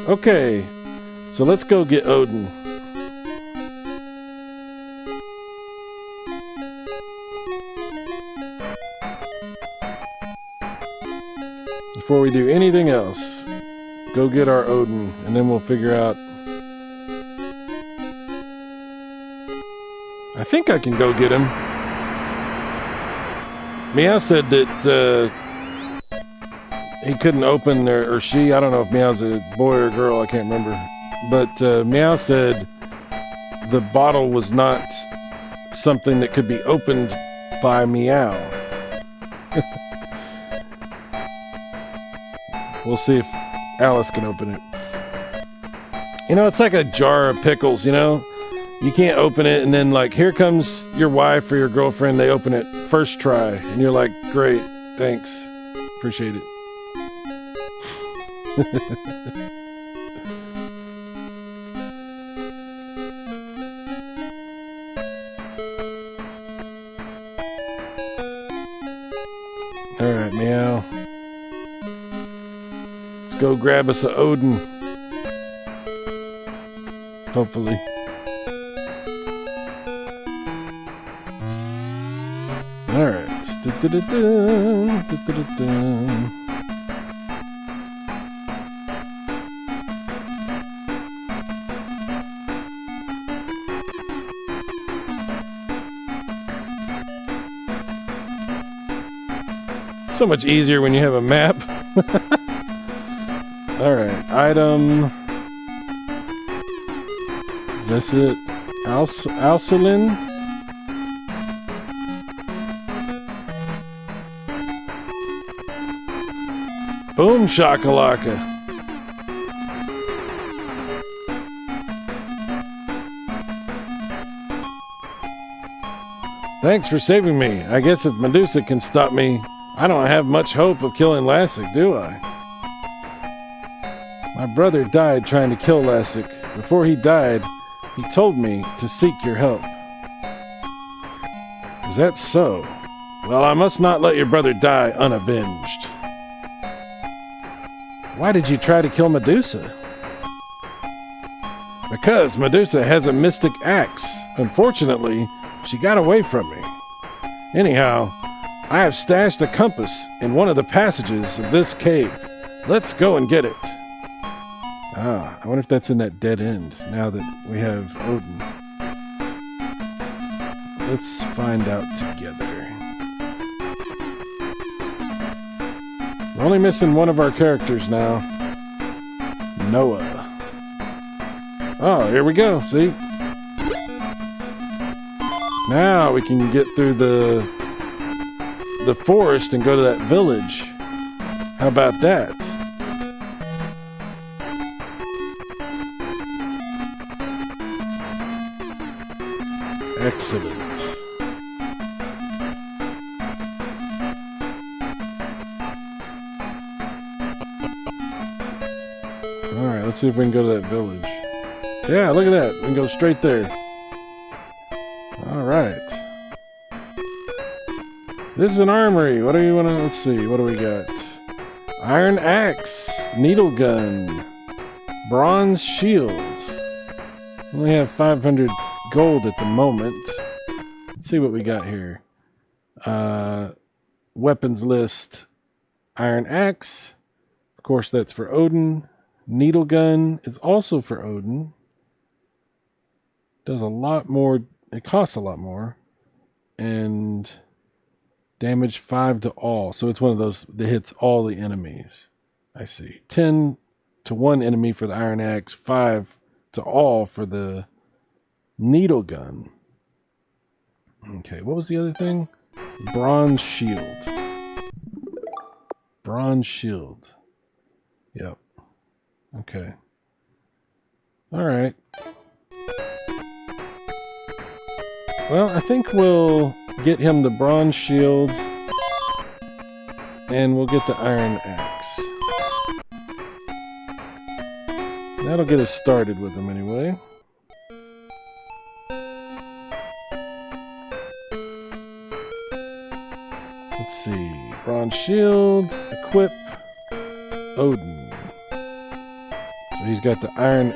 Okay, so let's go get Odin. Before we do anything else, go get our Odin, and then we'll figure out. I think I can go get him. Meow said that he couldn't open, or she, I don't know if Meow's a boy or girl, I can't remember. But Meow said the bottle was not something that could be opened by Meow. We'll see if Alice can open it. You know, it's like a jar of pickles, you know? You can't open it, and then, like, here comes your wife or your girlfriend, they open it first try, and you're like, great, thanks, appreciate it. Alright, Meow. Let's go grab us a Odin. Hopefully. Alright. So much easier when you have a map. Alright, item. Is this it? Alsalin? Boom shakalaka. Thanks for saving me. I guess if Medusa can stop me, I don't have much hope of killing Lassic, do I? My brother died trying to kill Lassic. Before he died, he told me to seek your help. Is that so? Well, I must not let your brother die unavenged. Why did you try to kill Medusa? Because Medusa has a mystic axe. Unfortunately, she got away from me. Anyhow, I have stashed a compass in one of the passages of this cave. Let's go and get it. Ah, I wonder if that's in that dead end, now that we have Odin. Let's find out together. We're only missing one of our characters now. Noah. Oh, here we go, see? Now we can get through the forest and go to that village. How about that? Excellent. Alright, let's see if we can go to that village. Yeah, look at that. We can go straight there. Alright. This is an armory. What do you want to... Let's see. What do we got? Iron axe. Needle gun. Bronze shield. We only have 500 gold at the moment. Let's see what we got here. weapons list, Iron Axe. Of course, that's for Odin. Needle Gun is also for Odin. Does a lot more. It costs a lot more. And damage 5 to all. So it's one of those that hits all the enemies. I see. 10 to one enemy for the Iron Axe. 5 to all for the Needle Gun. Okay, what was the other thing? Bronze Shield. Bronze Shield. Yep. Okay. Alright. Well, I think we'll get him the Bronze Shield. And we'll get the Iron Axe. That'll get us started with him anyway. Let's see. Bronze Shield. Equip. Odin. So he's got the Iron...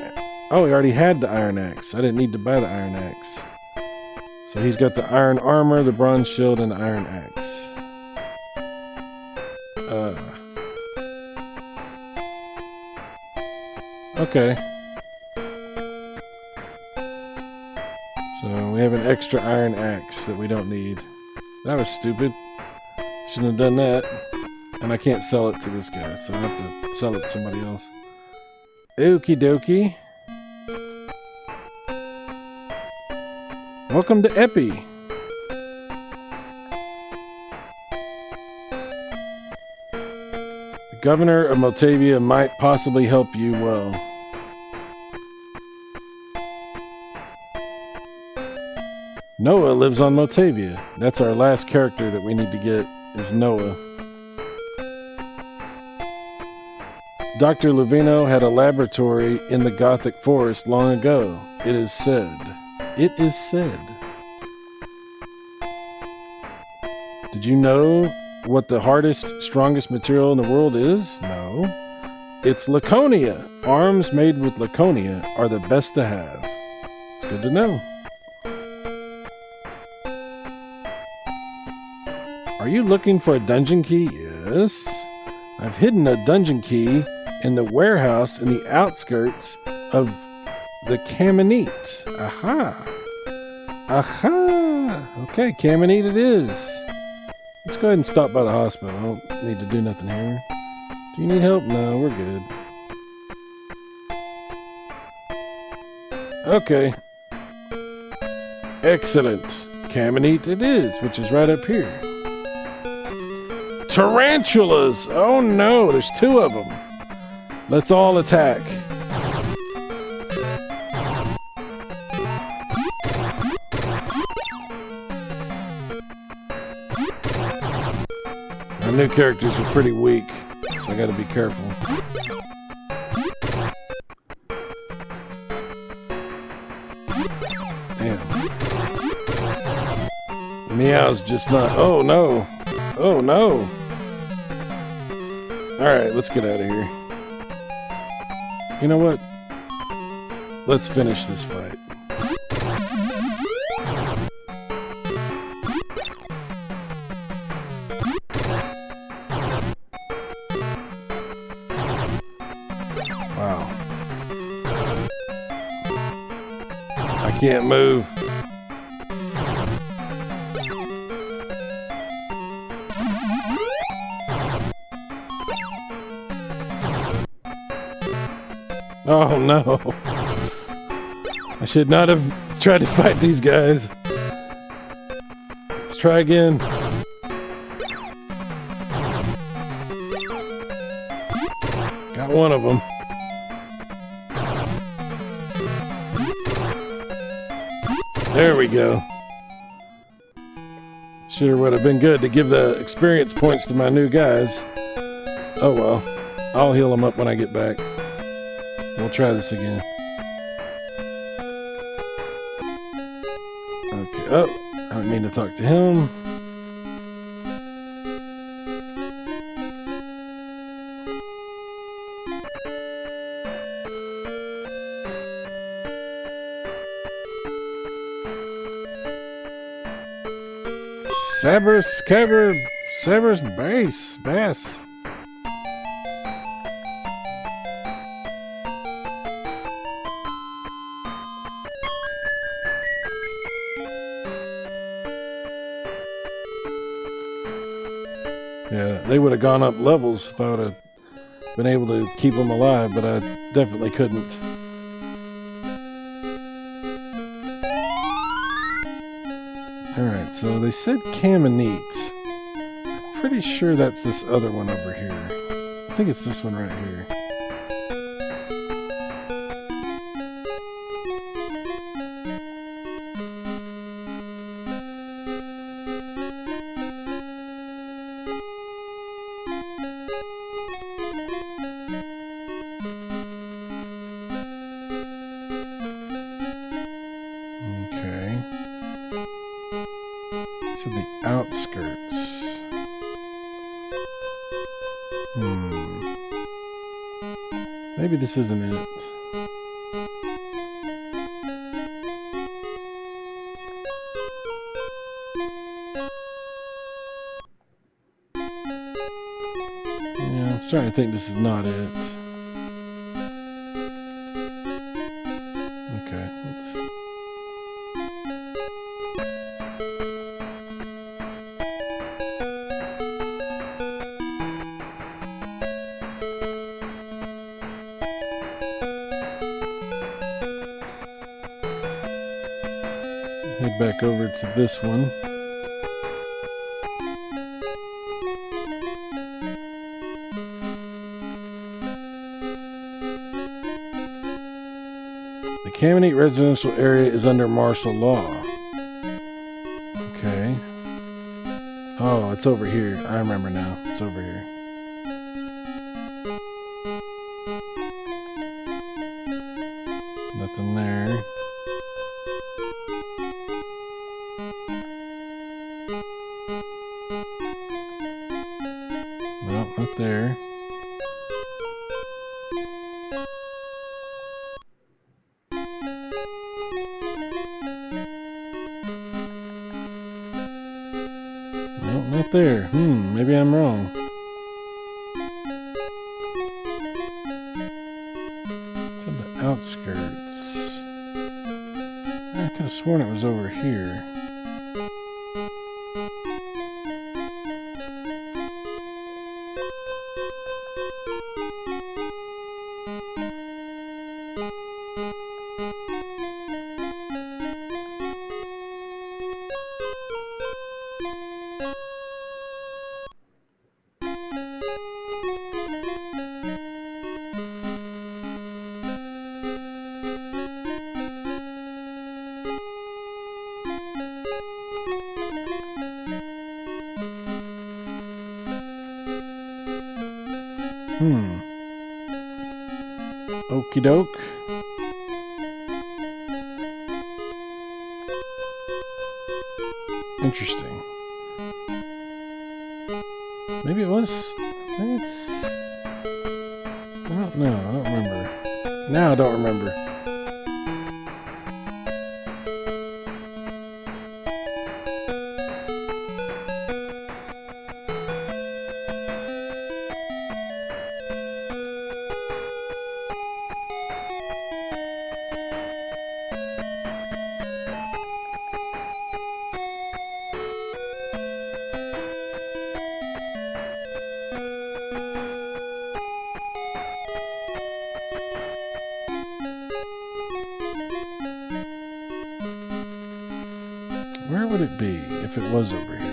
Oh, he already had the Iron Axe. I didn't need to buy the Iron Axe. So he's got the Iron Armor, the Bronze Shield, and the Iron Axe. Okay. So we have an extra Iron Axe that we don't need. That was stupid. Shouldn't have done that. And I can't sell it to this guy, so I have to sell it to somebody else. Okie dokie. Welcome to Epi. The governor of Motavia might possibly help you well. Noah lives on Motavia. That's our last character that we need to get, is Noah. Dr. Levino had a laboratory in the Gothic forest long ago. It is said. It is said. Did you know what the hardest, strongest material in the world is? No. It's Laconia. Arms made with Laconia are the best to have. It's good to know. Are you looking for a dungeon key? Yes. I've hidden a dungeon key in the warehouse in the outskirts of the Caminite. Aha. Aha. Okay, Caminite it is. Let's go ahead and stop by the hospital. I don't need to do nothing here. Do you need help? No, we're good. Okay. Excellent. Caminite it is, which is right up here. Tarantulas! Oh no, there's 2 of them. Let's all attack. My new characters are pretty weak, so I gotta be careful. Damn. Meow's just not... Oh no! Oh no! Alright, let's get out of here. You know what? Let's finish this fight. Wow. I can't move. Oh no. I should not have tried to fight these guys. Let's try again. Got one of them. There we go. Sure would have been good to give the experience points to my new guys. Oh well. I'll heal them up when I get back. We'll try this again. Okay. Oh, I didn't mean to talk to him. Severus Bass. Yeah, they would have gone up levels if I would have been able to keep them alive, but I definitely couldn't. Alright, so they said Caminite. I'm pretty sure that's this other one over here. I think it's this one right here. The outskirts. Maybe this isn't it. Yeah, I'm starting to think this is not it. Okay, let's... head back over to this one. The Caminite residential area is under martial law. Okay. Oh, it's over here. I remember now. It's over here. Nothing there. No, not there. No, not there. Maybe I'm wrong. It's in the outskirts. I could have sworn it was over here. Okie doke. Interesting. Maybe it was. Maybe it's. I don't know. I don't remember. Now I don't remember. Where would it be if it was over here?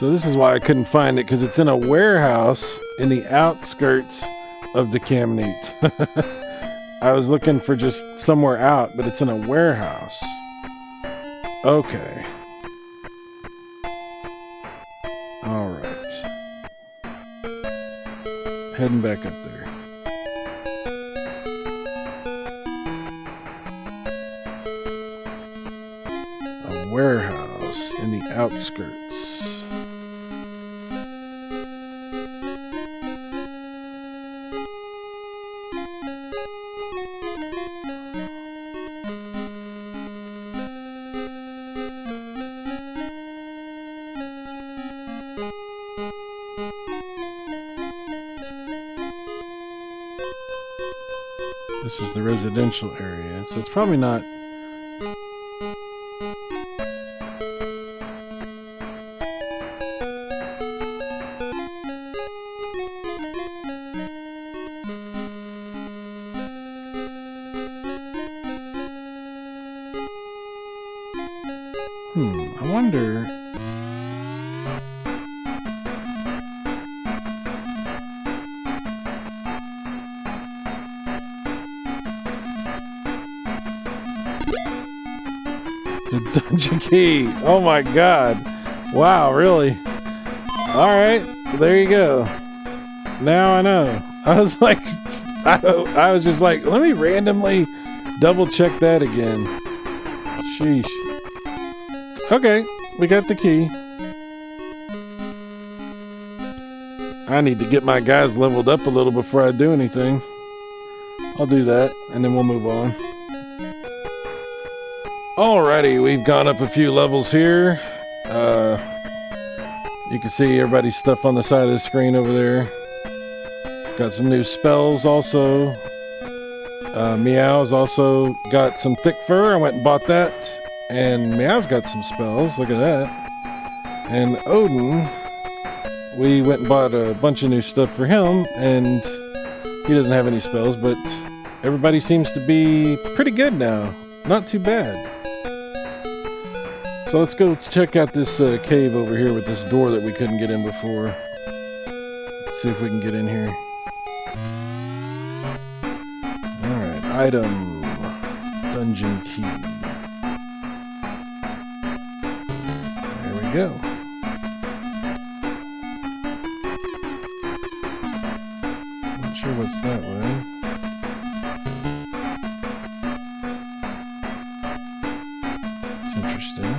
So this is why I couldn't find it, because it's in a warehouse in the outskirts of the Camneat. I was looking for just somewhere out, but it's in a warehouse. Okay. Alright. Heading back up there. A warehouse in the outskirts. This is the residential area, so it's probably not. I wonder. The dungeon key. Oh my god. Wow, really? Alright, there you go. Now I know. I was like, I was just like, let me randomly double check that again. Sheesh. Okay, we got the key. I need to get my guys leveled up a little before I do anything. I'll do that, and then we'll move on. Alrighty, we've gone up a few levels here. You can see everybody's stuff on the side of the screen over there. Got some new spells also. Meow's also got some thick fur. I went and bought that. And Meow's got some spells. Look at that. And Odin, we went and bought a bunch of new stuff for him. And he doesn't have any spells, but everybody seems to be pretty good now. Not too bad. So let's go check out this cave over here with this door that we couldn't get in before. Let's see if we can get in here. Alright, item. Dungeon key. There we go. Not sure what's that way. It's interesting.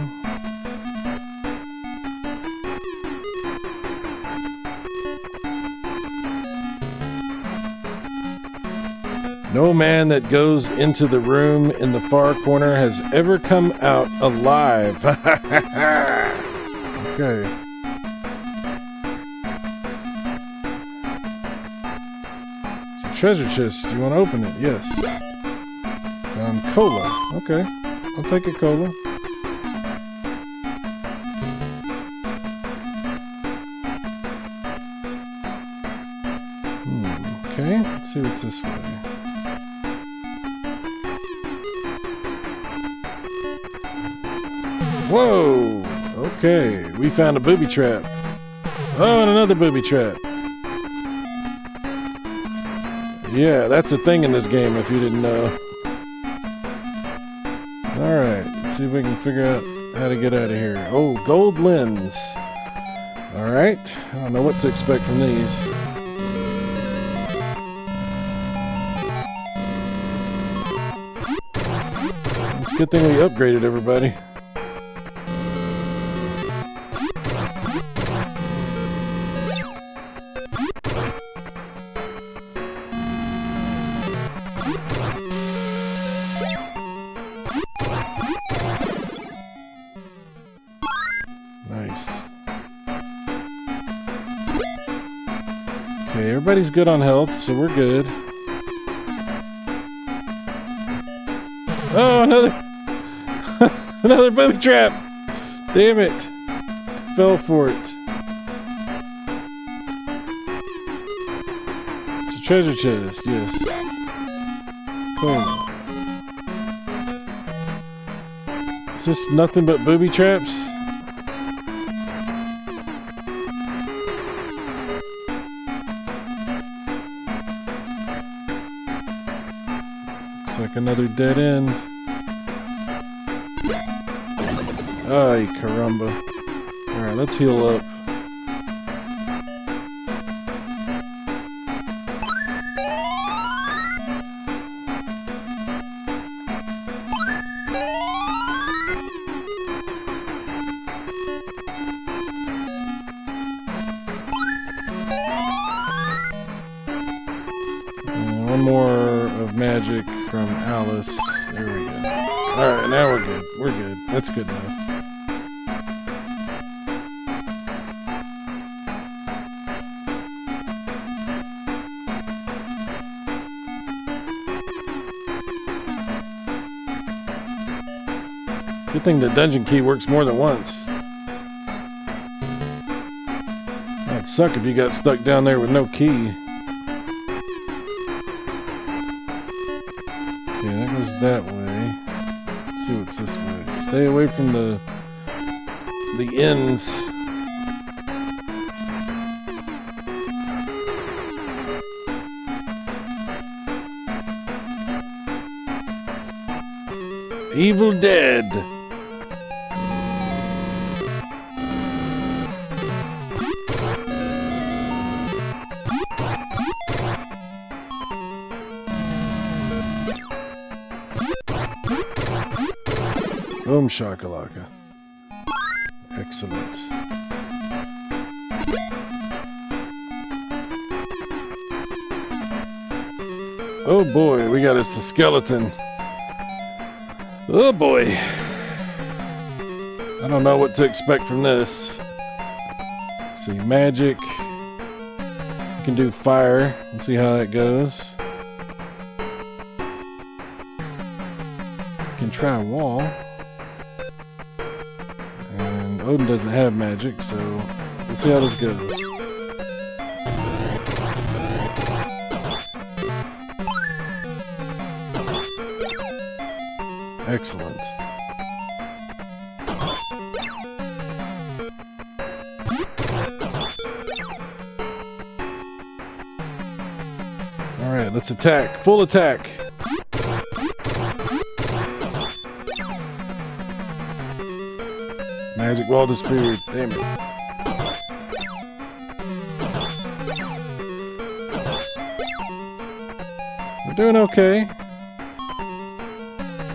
No man that goes into the room in the far corner has ever come out alive. Okay. It's a treasure chest. Do you want to open it? Yes. Cola. Okay. I'll take a cola. Okay. Let's see what's this way. Whoa! Okay, we found a booby trap. Oh, and another booby trap. Yeah, that's a thing in this game if you didn't know. Alright, let's see if we can figure out how to get out of here. Oh, gold lens. Alright, I don't know what to expect from these. It's a good thing we upgraded everybody. Nice. Okay, everybody's good on health, so we're good. Oh, another booby trap! Damn it! Fell for it. It's a treasure chest, yes. Cool. Is this nothing but booby traps? like another dead end. Ay, caramba. Alright, let's heal up. One more of magic from Alice. There we go. Alright, now we're good. We're good. That's good enough. Good thing the dungeon key works more than once. That'd suck if you got stuck down there with no key. Okay, that goes that way. Let's see what's this way. Stay away from the ends. Evil Dead. Boom shakalaka. Excellent. Oh boy, we got us a skeleton. Oh boy. I don't know what to expect from this. Let's see, magic. You can do fire. Let's see how that goes. You can try a wall. And Odin doesn't have magic, so we'll see how this goes. Excellent. Alright, let's attack. Full attack. Magic wall disappeared. Damn it. We're doing okay.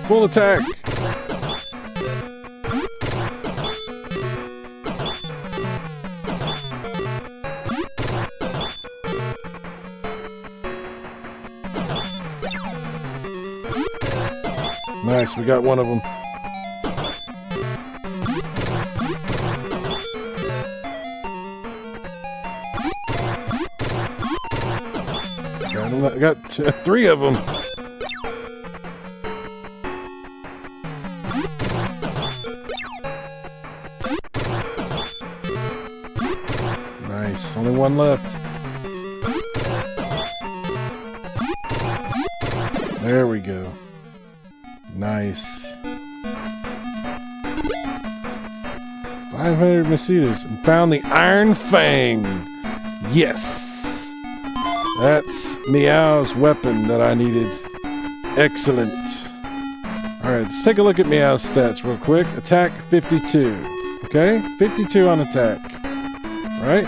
Full attack. Nice, we got one of them. I got three of them. Nice, only one left. There we go. Nice. 500 mosquitoes and found the Iron Fang. Yes. That's Meow's weapon that I needed. Excellent. Alright, let's take a look at Meow's stats real quick. Attack 52. Okay? 52 on attack. Right?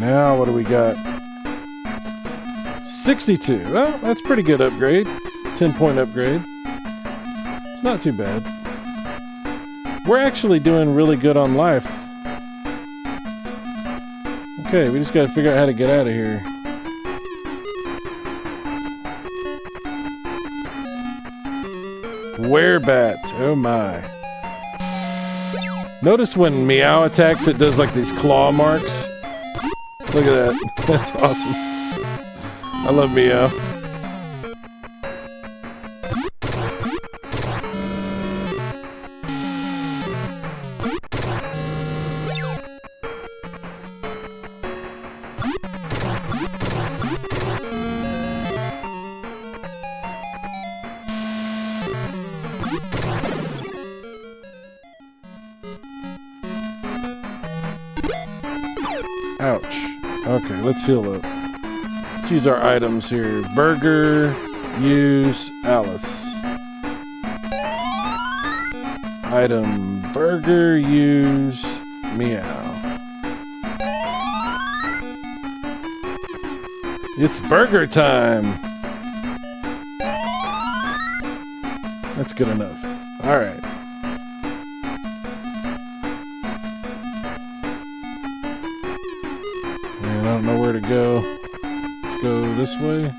Now what do we got? 62. Well, that's a pretty good upgrade. 10-point upgrade. It's not too bad. We're actually doing really good on life. Okay, we just gotta figure out how to get out of here. Werebat. Oh my. Notice when Meow attacks, it does like these claw marks. Look at that. That's awesome. I love Meow. Okay, let's heal up. Let's use our items here. Burger, use Alice. Item, burger, use meow. It's burger time. That's good enough. All right. And I don't know where to go. Let's go this way.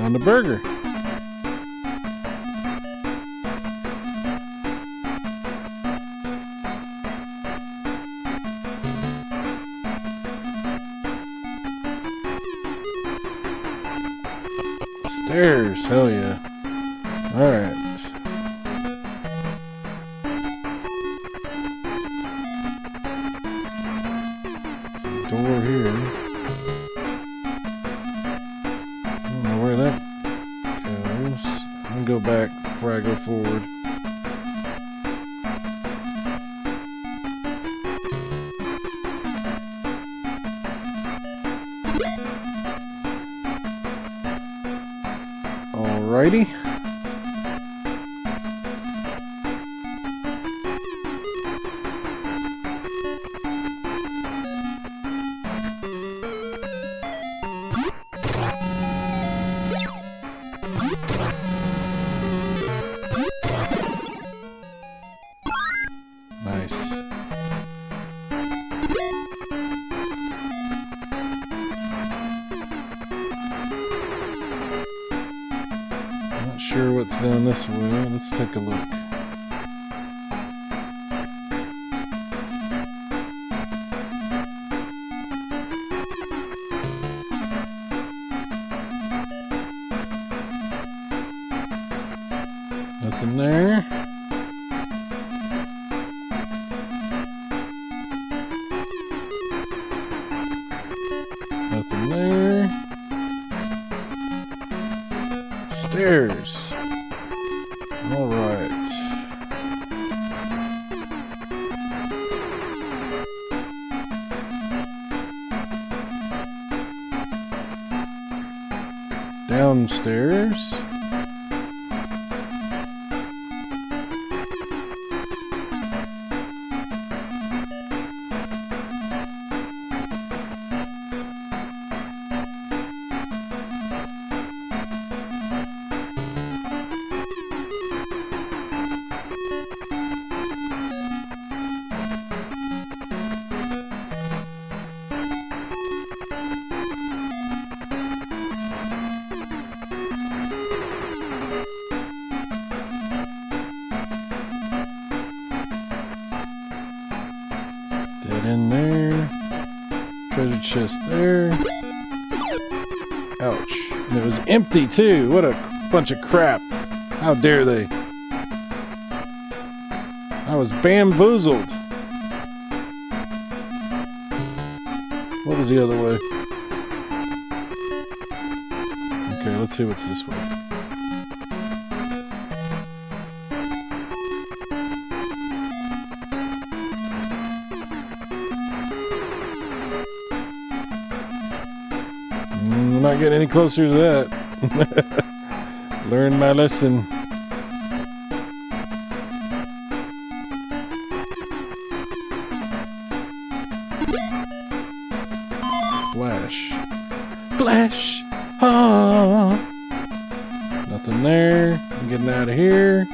On the burger. Stairs, hell yeah. Alright. Door here. I don't know where that goes. I'm gonna go back before I go forward. Alrighty. Nice. Not sure what's down this way. Let's take a look. Nothing there. Nothing there. Stairs. All right. Downstairs. Dead end there. Treasure chest there. Ouch. And it was empty too. What a bunch of crap. How dare they? I was bamboozled. What was the other way? Okay, let's see what's this way. I'm not getting any closer to that. Learn my lesson. Flash. Flash! Ah! Nothing there. I'm getting out of here.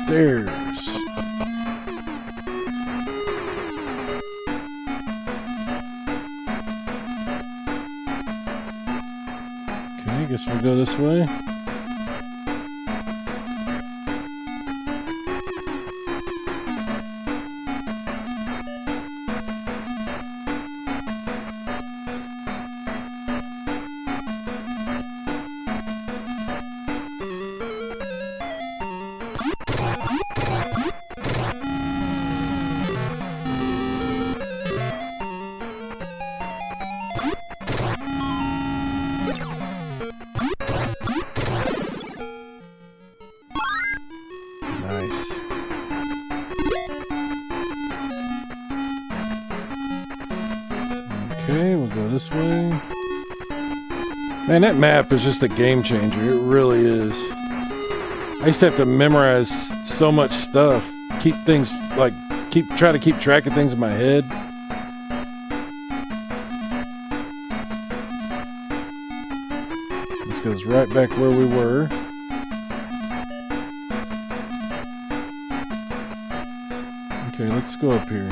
Stairs. Okay, I guess we'll go this way. Go this way. Man, that map is just a game changer. It really is. I used to have to memorize so much stuff. Keep things, like, try to keep track of things in my head. This goes right back where we were. Okay, let's go up here.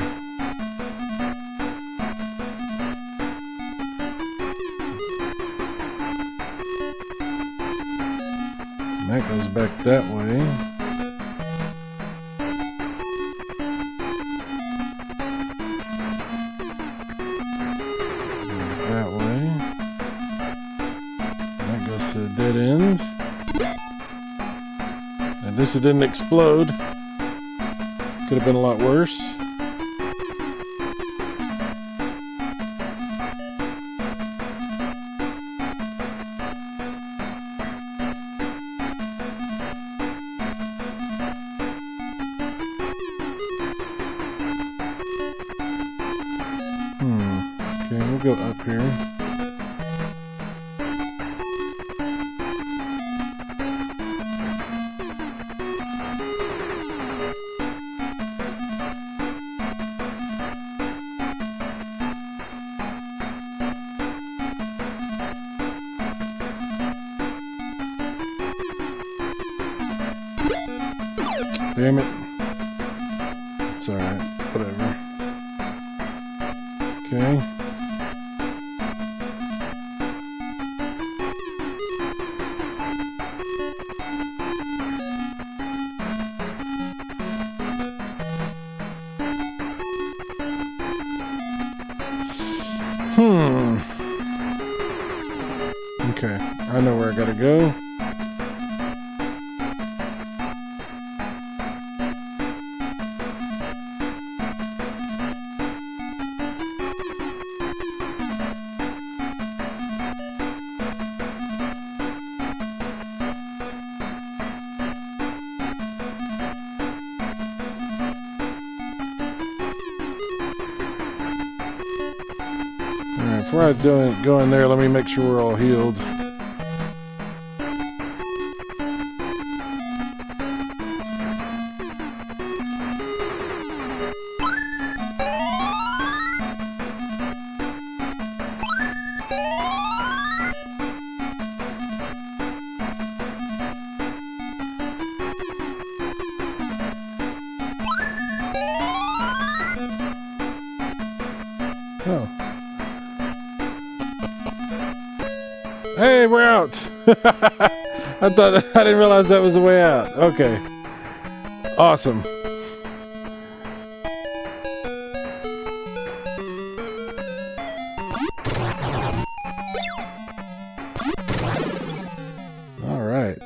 That goes back that way. That way. That goes to the dead end. At least it didn't explode. Could have been a lot worse. Okay, we'll go up here. Damn it. It's alright. Whatever. Okay. Okay. I know where I gotta go. Before I go in there, let me make sure we're all healed. Oh. Hey, we're out! I didn't realize that was the way out. Okay. Awesome. Alright.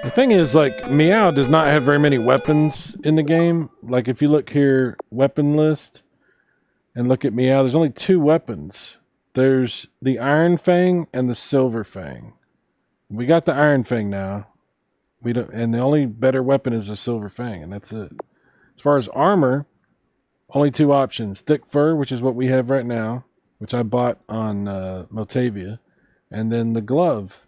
The thing is, like, Meow does not have very many weapons in the game. Like, if you look here, weapon list, and look at Meow, there's only 2 weapons. There's the Iron Fang and the Silver Fang. We got the Iron Fang now. We don't, and the only better weapon is the Silver Fang, and that's it. As far as armor, only 2 options. Thick Fur, which is what we have right now, which I bought on Motavia, and then the glove.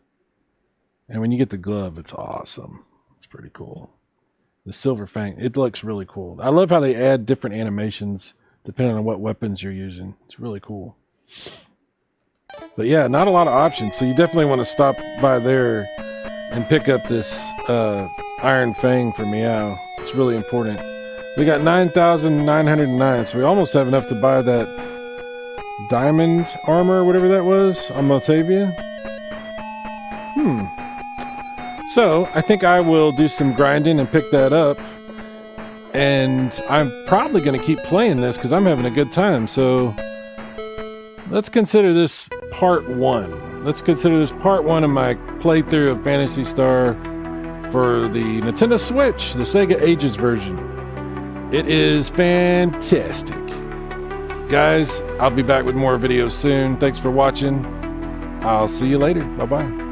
And when you get the glove, it's awesome. It's pretty cool. The Silver Fang, it looks really cool. I love how they add different animations depending on what weapons you're using. It's really cool. But yeah, not a lot of options, so you definitely want to stop by there and pick up this Iron Fang for Meow. It's really important. We got 9,909, so we almost have enough to buy that diamond armor, whatever that was, on Motavia. So, I think I will do some grinding and pick that up. And I'm probably going to keep playing this because I'm having a good time. So, let's consider this part 1. Let's consider this part 1 of my playthrough of Phantasy Star for the Nintendo Switch, the Sega Ages version. It is fantastic. Guys, I'll be back with more videos soon. Thanks for watching. I'll see you later. Bye-bye.